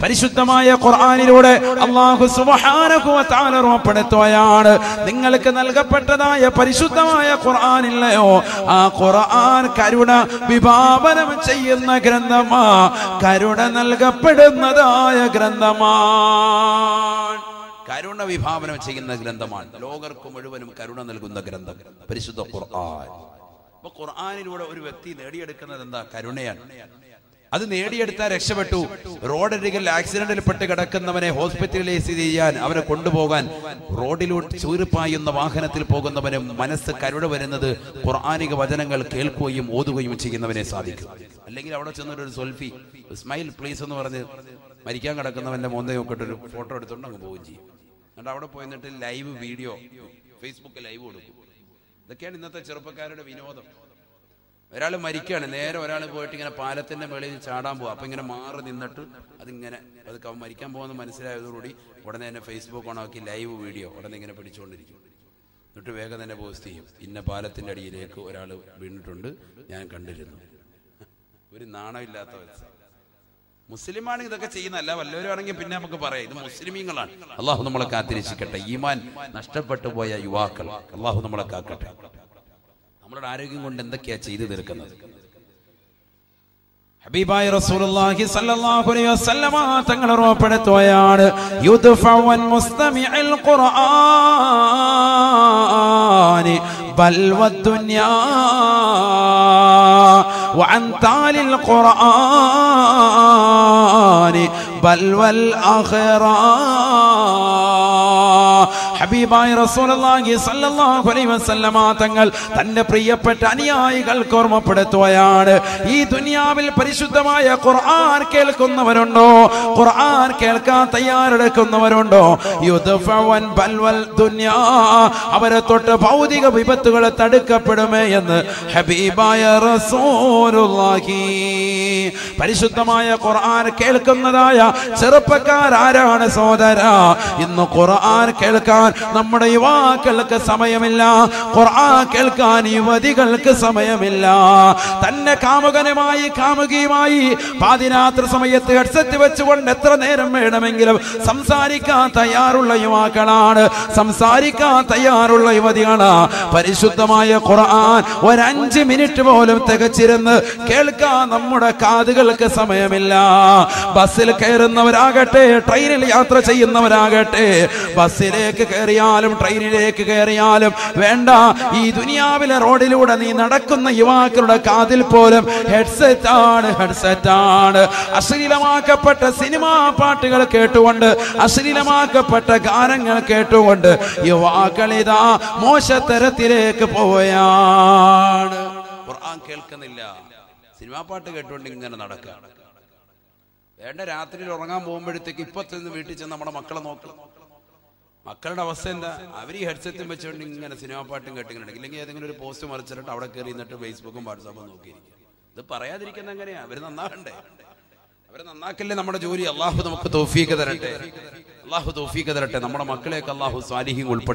പരിശുദ്ധമായ ഖുർആനിലൂടെ അല്ലാഹു സുബ്ഹാനഹു വ തആല ഓർമ്മപ്പെടുത്തുകയാണ്, നിങ്ങൾക്ക് നൽകപ്പെട്ടതായ പരിശുദ്ധമായ ഖുർആനില്ലയോ, ആ ഖുർആൻ കരുണ വിഭാവനം ചെയ്യുന്ന ഗ്രന്ഥമാ, കരുണ നൽകപ്പെടുന്നതായ ഗ്രന്ഥമാണ്. കരുണ വിഭാവനം ചെയ്യുന്ന ഗ്രന്ഥമാണ്. ലോകർക്ക് മുഴുവനും കരുണ നൽകുന്ന ഗ്രന്ഥം പരിശുദ്ധ ഖുർആൻ. അപ്പൊ ഖുർആനിലൂടെ ഒരു വ്യക്തി നേടിയെടുക്കുന്നത് എന്താ? കരുണയാണ്. അത് നേടിയെടുത്താൽ രക്ഷപ്പെട്ടു. റോഡരികിൽ ആക്സിഡന്റിൽപ്പെട്ട് കിടക്കുന്നവനെ ഹോസ്പിറ്റലിലേക്ക് ചെയ്യാൻ, അവനെ കൊണ്ടുപോകാൻ റോഡിലൂടെ ചൂരിപ്പായുന്ന വാഹനത്തിൽ പോകുന്നവന് മനസ്സ് കരുണ വരുന്നത് ഖുർആനിക വചനങ്ങൾ കേൾക്കുകയും ഓതുകയും ചെയ്യുന്നവനെ സാധിക്കും. അല്ലെങ്കിൽ അവിടെ ചെന്നൊരു സെൽഫി, സ്മൈൽ പ്ലീസ് എന്ന് പറഞ്ഞ് മരിക്കാൻ കിടക്കുന്നവന്റെ മോന്തയും ഒക്കെ ഒരു ഫോട്ടോ എടുത്തുകൊണ്ട് അങ്ങ് പോവുകയും ചെയ്യും. എന്നിട്ട് അവിടെ പോയിട്ട് ലൈവ് വീഡിയോ ഫേസ്ബുക്കിൽ ലൈവ് കൊടുക്കും. ഇതൊക്കെയാണ് ഇന്നത്തെ ചെറുപ്പക്കാരുടെ വിനോദം. ഒരാൾ മരിക്കുകയാണ്, നേരെ ഒരാൾ പോയിട്ട് ഇങ്ങനെ പാലത്തിന്റെ മേളിൽ ചാടാൻ പോകും. അപ്പൊ ഇങ്ങനെ മാറി നിന്നിട്ട് അതിങ്ങനെ അത് മരിക്കാൻ പോകുന്ന മനസ്സിലായതോടുകൂടി ഉടനെ തന്നെ ഫേസ്ബുക്ക് ഓണാക്കി ലൈവ് വീഡിയോ ഉടനെ ഇങ്ങനെ പിടിച്ചുകൊണ്ടിരിക്കും. എന്നിട്ട് വേഗം തന്നെ പോസ്റ്റ് ചെയ്യും, ഇന്ന പാലത്തിന്റെ അടിയിലേക്ക് ഒരാൾ വീണിട്ടുണ്ട്, ഞാൻ കണ്ടിരുന്നു. ഒരു നാണമില്ലാത്ത മുസ്ലിമാണെങ്കിൽ ഇതൊക്കെ ചെയ്യുന്നതല്ല, വല്ലവരുമാണെങ്കിൽ പിന്നെ നമുക്ക് പറയാം ഇത് മുസ്ലിമീങ്ങളാണ്. അള്ളാഹു നമ്മളെ കാത്തിരക്ഷിക്കട്ടെ. ഈമാൻ നഷ്ടപ്പെട്ടു പോയ യുവാക്കൾ അള്ളാഹു നമ്മളെ കാക്കട്ടെ. നമ്മളുടെ ആരോഗ്യം കൊണ്ട് എന്തൊക്കെയാ ചെയ്തു തീർക്കുന്നത്? ഹബീബായ റസൂലുള്ളാഹി സ്വല്ലല്ലാഹു അലൈഹി വസല്ലമ തങ്ങൾ ഉറപ്പെടുത്തുകയാണ് യുദ്ഫഉൻ മുസ്തമിഉൽ ഖുർആനി ബൽ വദ്ദുനിയാ വഅൻ താലിൽ ഖുർആനി ബൽ വൽ ആഖിറ. ഹബീബായ റസൂലുള്ളാഹി സ്വല്ലല്ലാഹു അലൈഹി വസല്ലമ തങ്ങൾ തന്റെ പ്രിയപ്പെട്ട അനുയായികൾക്ക് ഓർമ്മപ്പെടുത്തുകയാണ്, ഈ ദുനിയാവിൽ പരിശുദ്ധമായ ഖുർആൻ കേൾക്കുന്നവരുണ്ടോ, ഖുർആൻ കേൾക്കാൻ തയ്യാറെടുക്കുന്നവരുണ്ടോ, യുദ്ഫഉൻ ബൽ വൽ ദുനിയാ, അവരെ തൊട്ട് ഭൗതിക വിപത്തുകൾ തടുക്കപ്പെടുമേ എന്ന് ഹബീബായ റസൂലുള്ളാഹി. പരിശുദ്ധമായ ഖുർആൻ കേൾക്കുന്നതായ ചെറുപ്പക്കാരാരാണ് സഹോദരാ? ഇന്ന് ഖുർആൻ കേൾക്കാൻ നമ്മുടെ യുവാക്കൾക്ക് സമയമില്ല, ഖുർആൻ കേൾക്കാൻ യുവതികൾക്ക് സമയമില്ല. തന്നെ കാമുകനുമായി കാമുകിയുമായി പാതിരാത്രി സമയത്ത് ഹെഡ്സെറ്റ് വെച്ചുകൊണ്ട് എത്ര നേരം വേണമെങ്കിലും സംസാരിക്കാൻ തയ്യാറുള്ള യുവാക്കളാണ്, സംസാരിക്കാൻ തയ്യാറുള്ള യുവതികളാണ്. പരിശുദ്ധമായ ഖുർആൻ ഒരു 5 മിനിറ്റ് പോലും തികച്ചിരുന്ന് കേൾക്കാൻ നമ്മുടെ കാതുകൾക്ക് സമയമില്ല. ബസ്സിൽ കയറുന്നവരാകട്ടെ, ട്രെയിനിൽ യാത്ര ചെയ്യുന്നവരാകട്ടെ, ബസ്സിലേക്ക് കയറിയാലും ട്രെയിനിലേക്ക് കയറിയാലും വേണ്ട, ഈ ദുനിയാവിലെ റോഡിലൂടെ നീ നടക്കുന്ന യുവാക്കളുടെ കാതിൽ പോലും ഹെഡ്സെറ്റ് ആണ്, ഹെഡ്സെറ്റ് ആണ്. അശ്ലീലമാക്കപ്പെട്ട സിനിമാ പാട്ടുകൾ കേട്ടുകൊണ്ട്, അശ്ലീലമാക്കപ്പെട്ട ഗാനങ്ങൾ കേട്ടുകൊണ്ട് യുവാക്കൾ ഇതാ മോശത്തരത്തിലേക്ക് പോവുകയാണ്. ഖുർആൻ കേൾക്കുന്നില്ല, സിനിമാ പാട്ട് കേട്ടുകൊണ്ട് ഇങ്ങനെ നടക്കുക. വേണ്ട, രാത്രിയിൽ ഉറങ്ങാൻ പോകുമ്പോഴത്തേക്ക് ഇപ്പത്തുനിന്ന് വീട്ടിൽ ചെന്ന് നമ്മുടെ മക്കളെ നോക്കണം. മക്കളുടെ അവസ്ഥ എന്താ? അവർ ഈ ഹെഡ്സെറ്റും വെച്ചുകൊണ്ട് ഇങ്ങനെ സിനിമാ പാട്ടും കേട്ടിങ്ങനെ, ഇല്ലെങ്കിൽ ഏതെങ്കിലും ഒരു പോസ്റ്റ് മറിച്ചിട്ട് അവിടെ കയറി നിന്നിട്ട് ഫേസ്ബുക്കും വാട്സാപ്പും നോക്കിയിരിക്കും. ഇത് പറയാതിരിക്കുന്ന എങ്ങനെയാ? അവര് നന്നാകണ്ടേ? അവരെ നന്നാക്കല്ലേ നമ്മുടെ ജോലി. അള്ളാഹു നമുക്ക് തൗഫീഖ് തരട്ടെ, അള്ളാഹു തൗഫീഖ് തരട്ടെ. നമ്മുടെ മക്കളെയൊക്കെ അള്ളാഹു സ്വാലിഹീൻ ഉൾപ്പെടുത്തി